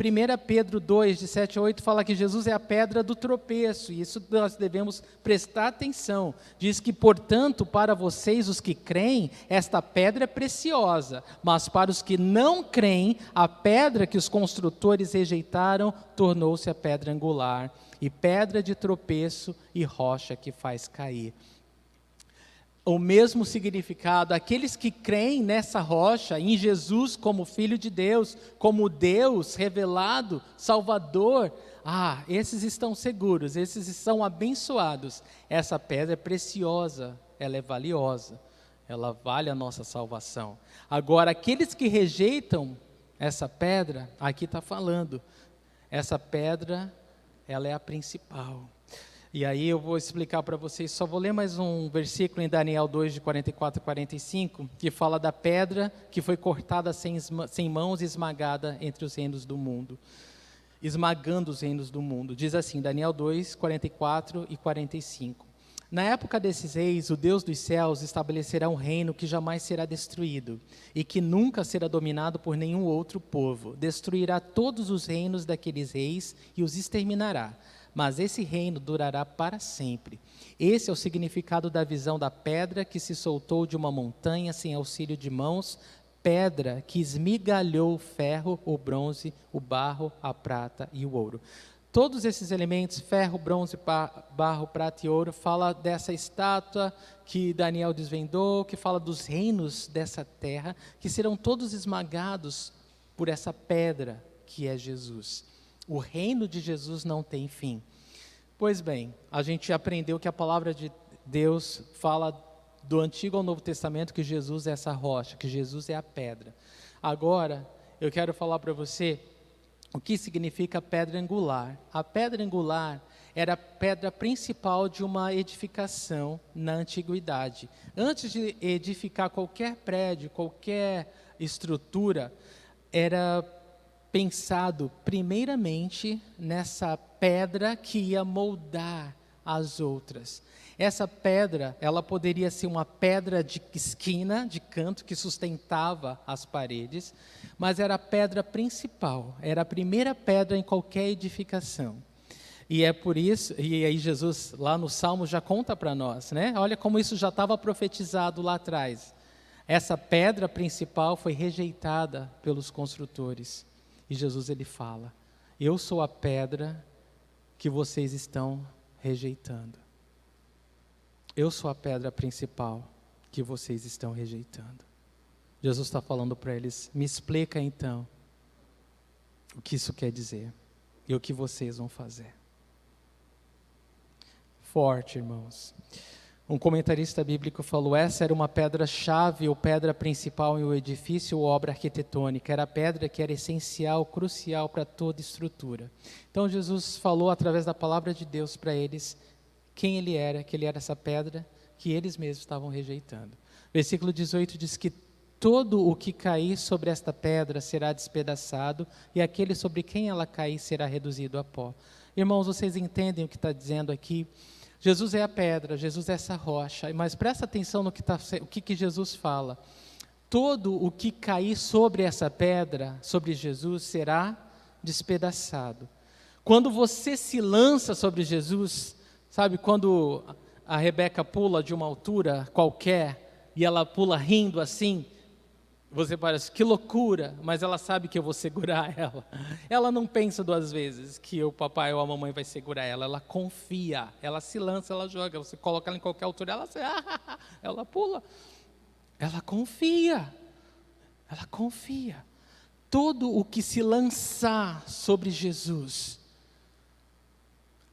Pedro 2, de 7 a 8, fala que Jesus é a pedra do tropeço, e isso nós devemos prestar atenção. Diz que, portanto, para vocês, os que creem, esta pedra é preciosa, mas para os que não creem, a pedra que os construtores rejeitaram tornou-se a pedra angular, e pedra de tropeço e rocha que faz cair. O mesmo significado, aqueles que creem nessa rocha, em Jesus como Filho de Deus, como Deus revelado, Salvador, esses estão seguros, esses são abençoados. Essa pedra é preciosa, ela é valiosa, ela vale a nossa salvação. Agora, aqueles que rejeitam essa pedra, aqui está falando, essa pedra, ela é a principal. E aí eu vou explicar para vocês, só vou ler mais um versículo em Daniel 2, de 44 a 45, que fala da pedra que foi cortada sem mãos e esmagada entre os reinos do mundo. Esmagando os reinos do mundo. Diz assim, Daniel 2, 44 e 45. Na época desses reis, o Deus dos céus estabelecerá um reino que jamais será destruído, e que nunca será dominado por nenhum outro povo. Destruirá todos os reinos daqueles reis e os exterminará. Mas esse reino durará para sempre. Esse é o significado da visão da pedra que se soltou de uma montanha sem auxílio de mãos, pedra que esmigalhou o ferro, o bronze, o barro, a prata e o ouro. Todos esses elementos, ferro, bronze, barro, prata e ouro, fala dessa estátua que Daniel desvendou, que fala dos reinos dessa terra, que serão todos esmagados por essa pedra que é Jesus. O reino de Jesus não tem fim. Pois bem, a gente aprendeu que a palavra de Deus fala do Antigo ao Novo Testamento que Jesus é essa rocha, que Jesus é a pedra. Agora, eu quero falar para você o que significa pedra angular. A pedra angular era a pedra principal de uma edificação na antiguidade. Antes de edificar qualquer prédio, qualquer estrutura, era pensado primeiramente nessa pedra que ia moldar as outras. Essa pedra, ela poderia ser uma pedra de esquina, de canto, que sustentava as paredes, mas era a pedra principal, era a primeira pedra em qualquer edificação. E é por isso, e aí Jesus lá no Salmo já conta para nós, né? Olha como isso já estava profetizado lá atrás. Essa pedra principal foi rejeitada pelos construtores. E Jesus ele fala, eu sou a pedra que vocês estão rejeitando. Eu sou a pedra principal que vocês estão rejeitando. Jesus está falando para eles, me explica então o que isso quer dizer e o que vocês vão fazer. Forte, irmãos. Um comentarista bíblico falou, essa era uma pedra-chave ou pedra principal em um edifício ou obra arquitetônica. Era a pedra que era essencial, crucial para toda estrutura. Então Jesus falou através da palavra de Deus para eles quem ele era, que ele era essa pedra que eles mesmos estavam rejeitando. Versículo 18 diz que todo o que cair sobre esta pedra será despedaçado e aquele sobre quem ela cair será reduzido a pó. Irmãos, vocês entendem o que está dizendo aqui? Jesus é a pedra, Jesus é essa rocha, mas presta atenção no que Jesus fala. Todo o que cair sobre essa pedra, sobre Jesus, será despedaçado. Quando você se lança sobre Jesus, sabe, quando a Rebeca pula de uma altura qualquer, e ela pula rindo assim, você parece, que loucura, mas ela sabe que eu vou segurar ela. Ela não pensa duas vezes que o papai ou a mamãe vai segurar ela, ela confia, ela se lança, ela joga, você coloca ela em qualquer altura, ela pula. Ela confia. todo o que se lançar sobre Jesus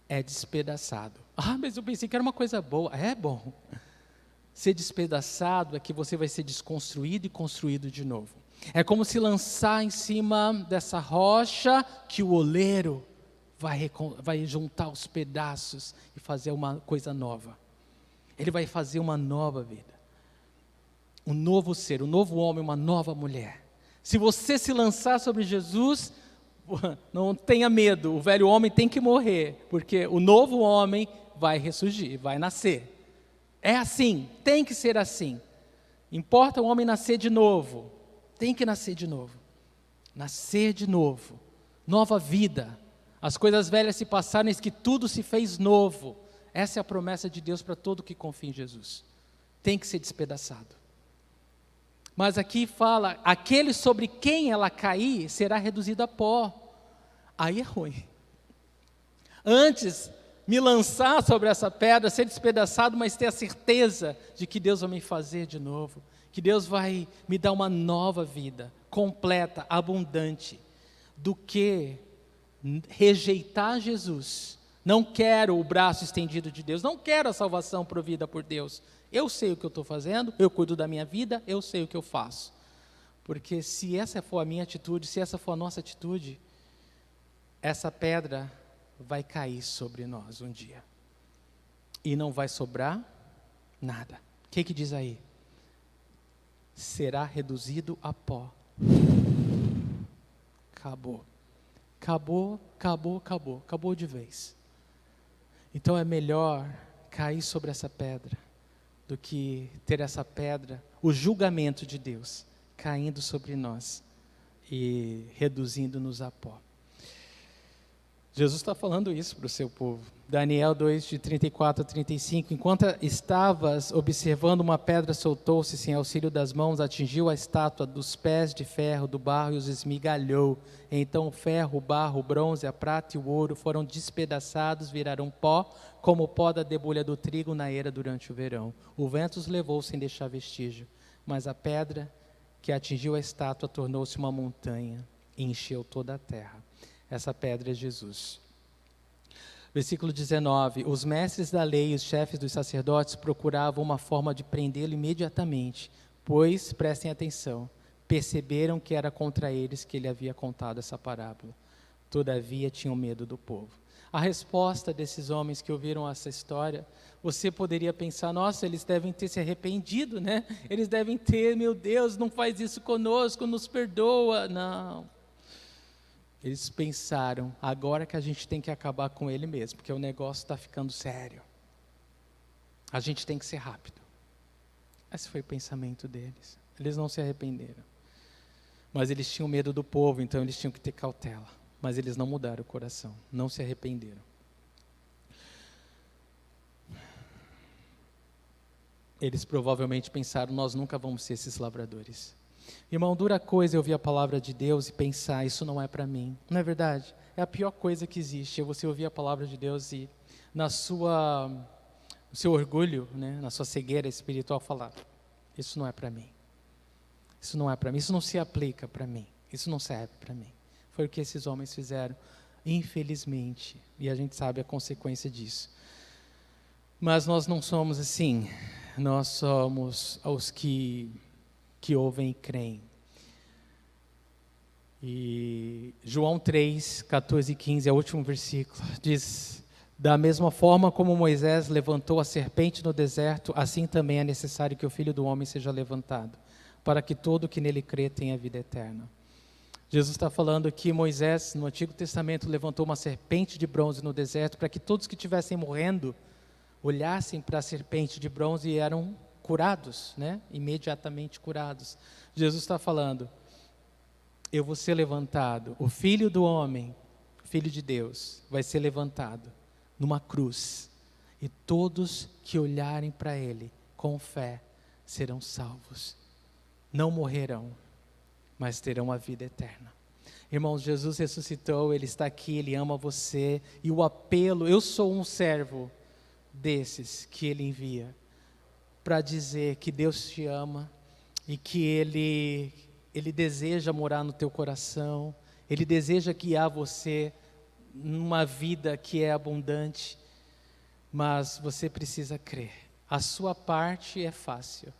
é despedaçado. Mas eu pensei que era uma coisa boa. É bom. Ser despedaçado é que você vai ser desconstruído e construído de novo. É como se lançar em cima dessa rocha que o oleiro vai juntar os pedaços e fazer uma coisa nova. Ele vai fazer uma nova vida. Um novo ser, um novo homem, uma nova mulher. Se você se lançar sobre Jesus, não tenha medo, o velho homem tem que morrer, porque o novo homem vai ressurgir, vai nascer. É assim, tem que ser assim. Importa o homem nascer de novo, tem que nascer de novo. Nascer de novo, nova vida. As coisas velhas se passaram, eis que tudo se fez novo. Essa é a promessa de Deus para todo que confia em Jesus. Tem que ser despedaçado. Mas aqui fala, aquele sobre quem ela cair será reduzido a pó. Aí é ruim. Antes, me lançar sobre essa pedra, ser despedaçado, mas ter a certeza de que Deus vai me fazer de novo, que Deus vai me dar uma nova vida, completa, abundante, do que rejeitar Jesus. Não quero o braço estendido de Deus, não quero a salvação provida por Deus. Eu sei o que eu estou fazendo, eu cuido da minha vida, eu sei o que eu faço. Porque se essa for a minha atitude, se essa for a nossa atitude, essa pedra vai cair sobre nós um dia. E não vai sobrar nada. O que diz aí? Será reduzido a pó. Acabou. Acabou de vez. Então é melhor cair sobre essa pedra do que ter essa pedra, o julgamento de Deus, caindo sobre nós e reduzindo-nos a pó. Jesus está falando isso para o seu povo. Daniel 2, de 34 a 35. Enquanto estavas observando, uma pedra soltou-se sem auxílio das mãos, atingiu a estátua dos pés de ferro do barro e os esmigalhou. Então o ferro, o barro, o bronze, a prata e o ouro foram despedaçados, viraram pó, como o pó da debulha do trigo na eira durante o verão. O vento os levou sem deixar vestígio, mas a pedra que atingiu a estátua tornou-se uma montanha e encheu toda a terra. Essa pedra é Jesus. Versículo 19. Os mestres da lei e os chefes dos sacerdotes procuravam uma forma de prendê-lo imediatamente, pois, prestem atenção, perceberam que era contra eles que ele havia contado essa parábola. Todavia tinham medo do povo. A resposta desses homens que ouviram essa história, você poderia pensar, nossa, eles devem ter se arrependido, né? Eles devem ter, meu Deus, não faz isso conosco, nos perdoa. Não. Eles pensaram, agora que a gente tem que acabar com ele mesmo, porque o negócio está ficando sério. A gente tem que ser rápido. Esse foi o pensamento deles. Eles não se arrependeram. Mas eles tinham medo do povo, então eles tinham que ter cautela. Mas eles não mudaram o coração, não se arrependeram. Eles provavelmente pensaram, nós nunca vamos ser esses lavradores. Irmão, dura coisa é ouvir a palavra de Deus e pensar, isso não é para mim. Não é verdade? É a pior coisa que existe, é você ouvir a palavra de Deus e no seu orgulho, né, na sua cegueira espiritual falar, isso não é para mim. Isso não é para mim, isso não se aplica para mim, isso não serve para mim. Foi o que esses homens fizeram, infelizmente, e a gente sabe a consequência disso. Mas nós não somos assim, nós somos os que ouvem e creem. E João 3, 14 e 15, é o último versículo, diz, da mesma forma como Moisés levantou a serpente no deserto, assim também é necessário que o Filho do Homem seja levantado, para que todo que nele crê tenha vida eterna. Jesus está falando que Moisés, no Antigo Testamento, levantou uma serpente de bronze no deserto, para que todos que estivessem morrendo, olhassem para a serpente de bronze e eram curados, né? Imediatamente curados. Jesus está falando, eu vou ser levantado, o Filho do Homem, Filho de Deus, vai ser levantado numa cruz, e todos que olharem para Ele com fé serão salvos, não morrerão, mas terão a vida eterna. Irmãos, Jesus ressuscitou, Ele está aqui, Ele ama você, e o apelo, eu sou um servo desses que Ele envia, para dizer que Deus te ama e que Ele Ele deseja morar no teu coração, Ele deseja guiar você numa vida que é abundante, mas você precisa crer. A sua parte é fácil,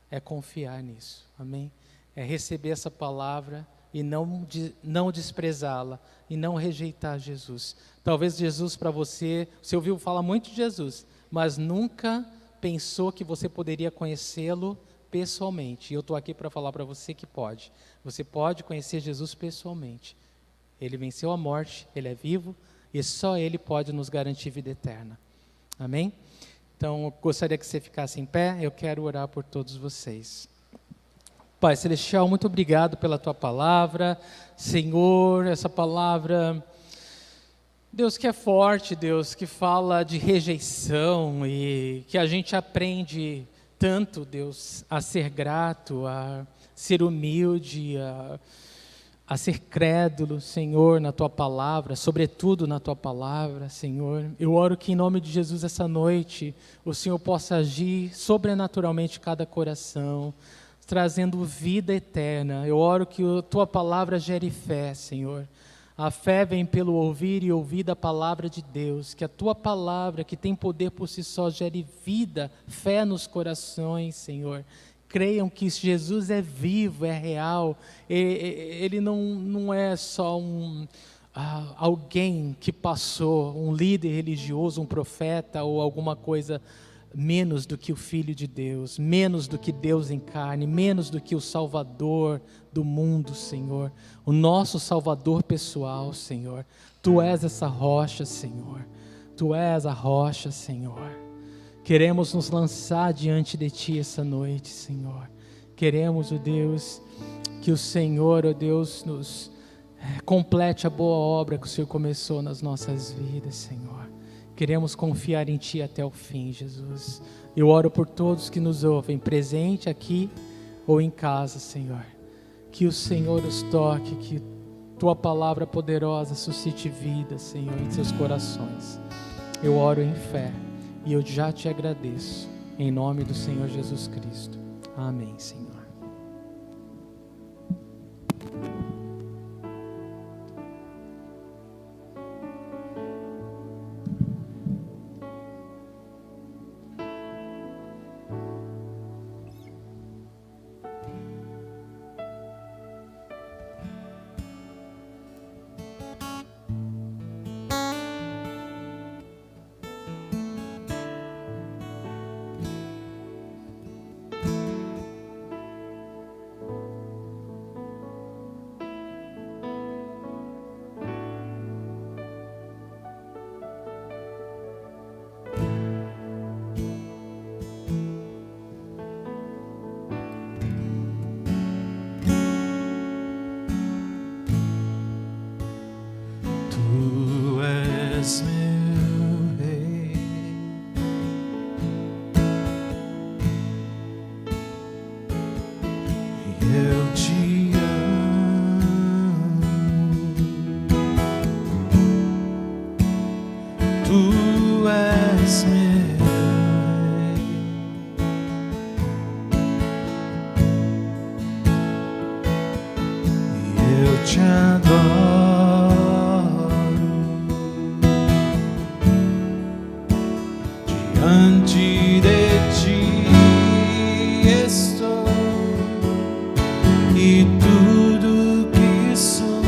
é confiar nisso, amém? É receber essa palavra e não desprezá-la, e não rejeitar Jesus. Talvez Jesus para você ouviu falar muito de Jesus, mas nunca pensou que você poderia conhecê-lo pessoalmente. E eu estou aqui para falar para você que pode. Você pode conhecer Jesus pessoalmente. Ele venceu a morte, Ele é vivo, e só Ele pode nos garantir vida eterna. Amém? Então, eu gostaria que você ficasse em pé, eu quero orar por todos vocês. Pai Celestial, muito obrigado pela Tua palavra. Senhor, essa palavra, Deus, que é forte, Deus, que fala de rejeição e que a gente aprende tanto, Deus, a ser grato, a ser humilde, a ser crédulo, Senhor, na Tua palavra, sobretudo na Tua palavra, Senhor. Eu oro que em nome de Jesus essa noite o Senhor possa agir sobrenaturalmente em cada coração, trazendo vida eterna. Eu oro que a Tua palavra gere fé, Senhor. A fé vem pelo ouvir e ouvir da palavra de Deus, que a Tua palavra, que tem poder por si só, gere vida, fé nos corações, Senhor. Creiam que Jesus é vivo, é real, Ele não é só alguém que passou, um líder religioso, um profeta ou alguma coisa menos do que o Filho de Deus, menos do que Deus em carne, menos do que o Salvador do mundo, Senhor, o nosso Salvador pessoal, Senhor. Tu és essa rocha, Senhor, Tu és a rocha, Senhor. Queremos nos lançar diante de Ti essa noite, Senhor. Queremos, ó Deus, que o Senhor, ó Deus, nos complete a boa obra que o Senhor começou nas nossas vidas, Senhor. Queremos confiar em Ti até o fim, Jesus. Eu oro por todos que nos ouvem, presente aqui ou em casa, Senhor. Que o Senhor os toque, que Tua palavra poderosa suscite vida, Senhor, em seus corações. Eu oro em fé. E eu já Te agradeço, em nome do Senhor Jesus Cristo. Amém, Senhor. és meu rei, eu te amo, tu és meu rei, eu te adoro. Diante de Ti estou e tudo que sou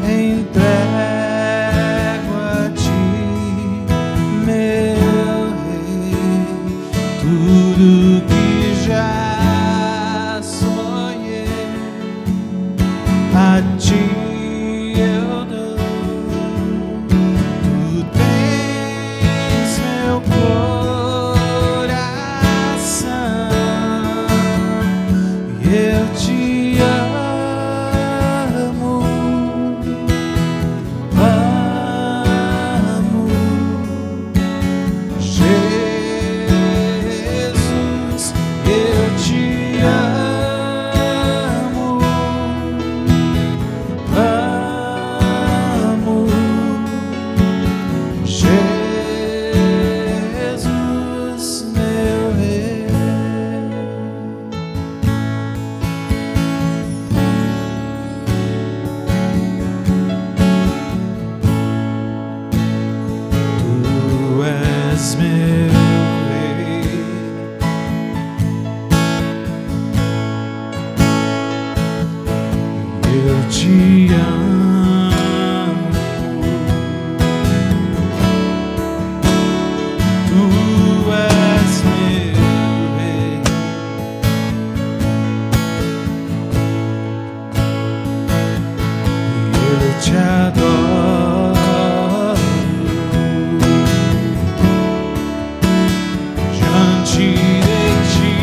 entrego a Ti, meu Rei. Tudo que já sonhei a Ti eu dou. Eu te amo, amo, Jesus, eu te amo, amo. te amo. Tu és meu rei. E eu te adoro. Diante de ti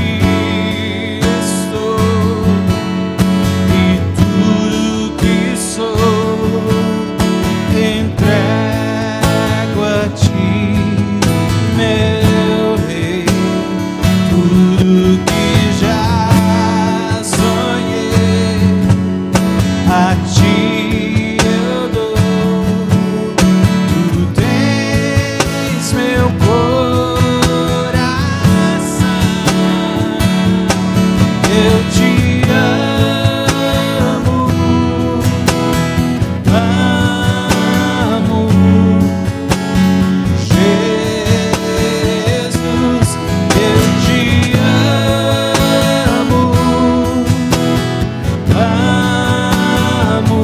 estou, e tudo que sou entrego a ti, meu rei. Tudo que já sonhei, a ti eu dou. Tu tens meu coração. Eu te amo, amo, Jesus. Eu te amo, amo,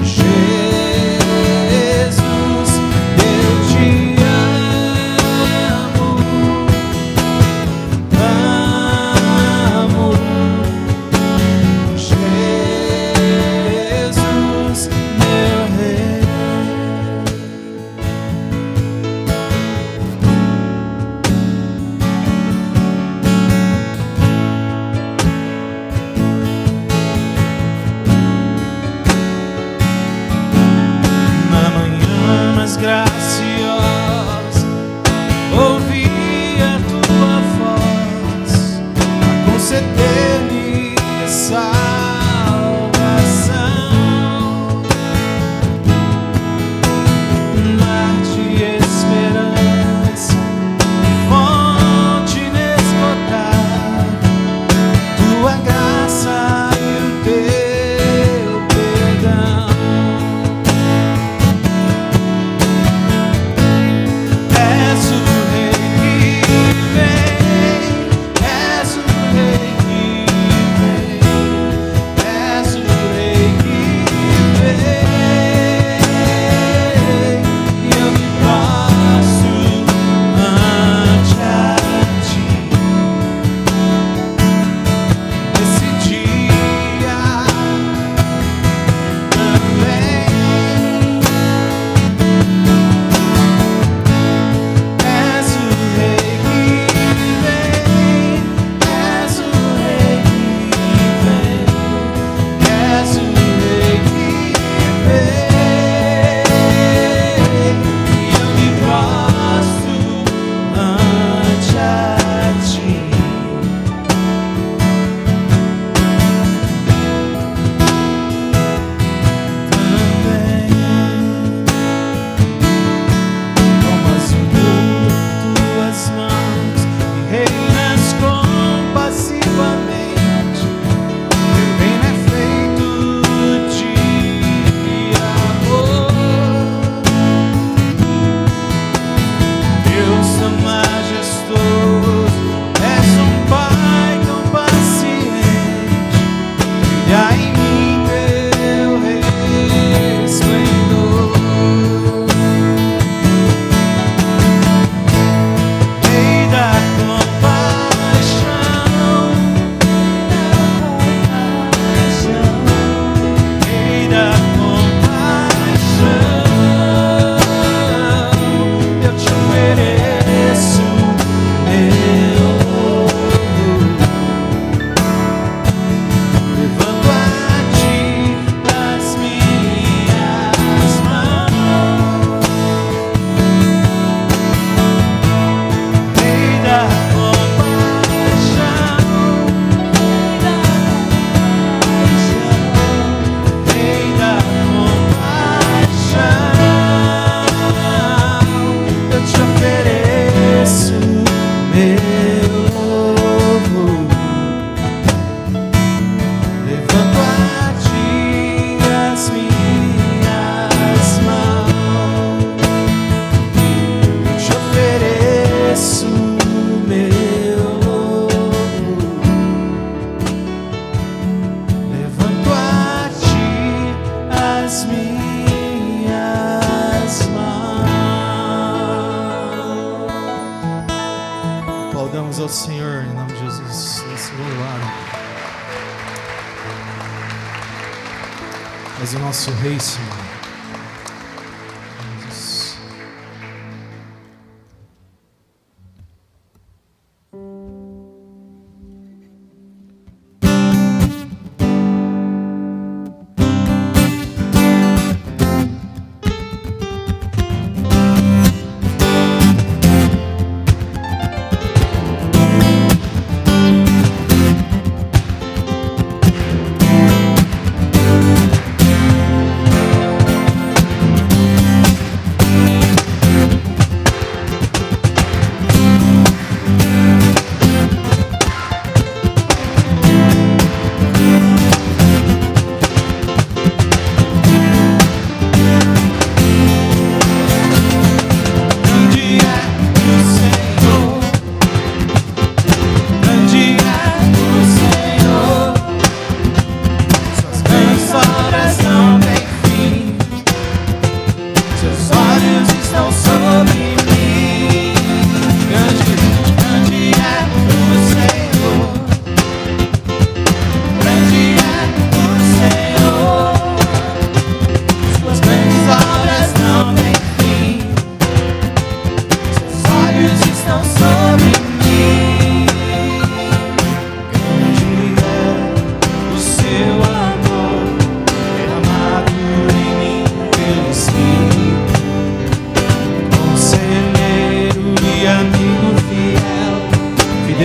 Jesus. Eu te amo, amo, Jesus, meu rei. Na manhã mais graciosa, ouvi a tua voz a conceder-me salvação. Mar de esperança, fonte inesgotável, tua graça e o teu perdão. És o rei que vem, és o rei que vem, és o rei que vem, e eu me prostro ante a ti. Nesse dia também és o rei que vem, és o rei que vem, és o rei que vem, e eu me prostro ante a ti. Tomas o mundo em tuas mãos e reinas compassivamente. Teu reino é feito de amor. Deus tão majestoso, és um Pai tão paciente. Brilha em mim teu resplendor. Rei da compaixão, Rei da compaixão, eu te ofereço meu louvor. Levanto a ao Senhor, em nome de Jesus. Esse louvado. És o nosso Rei, Senhor.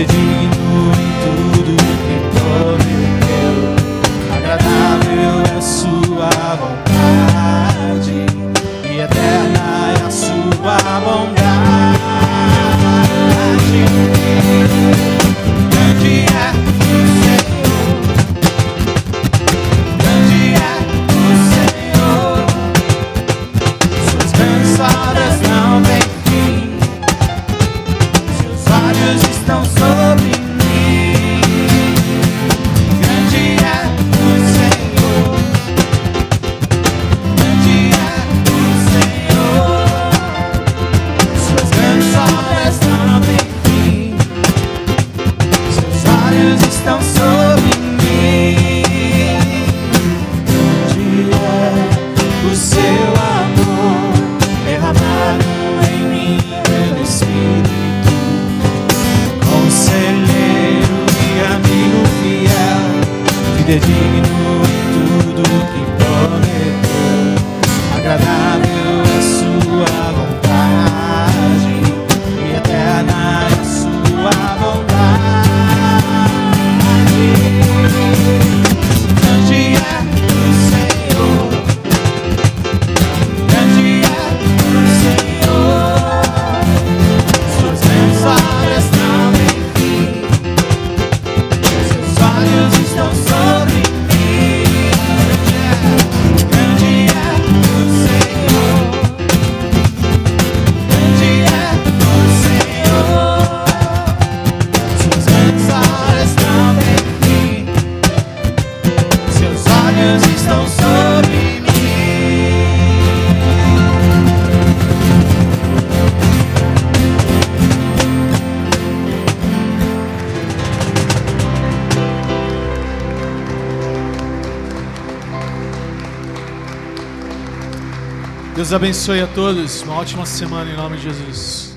Jesus. Deus abençoe a todos. Uma ótima semana em nome de Jesus.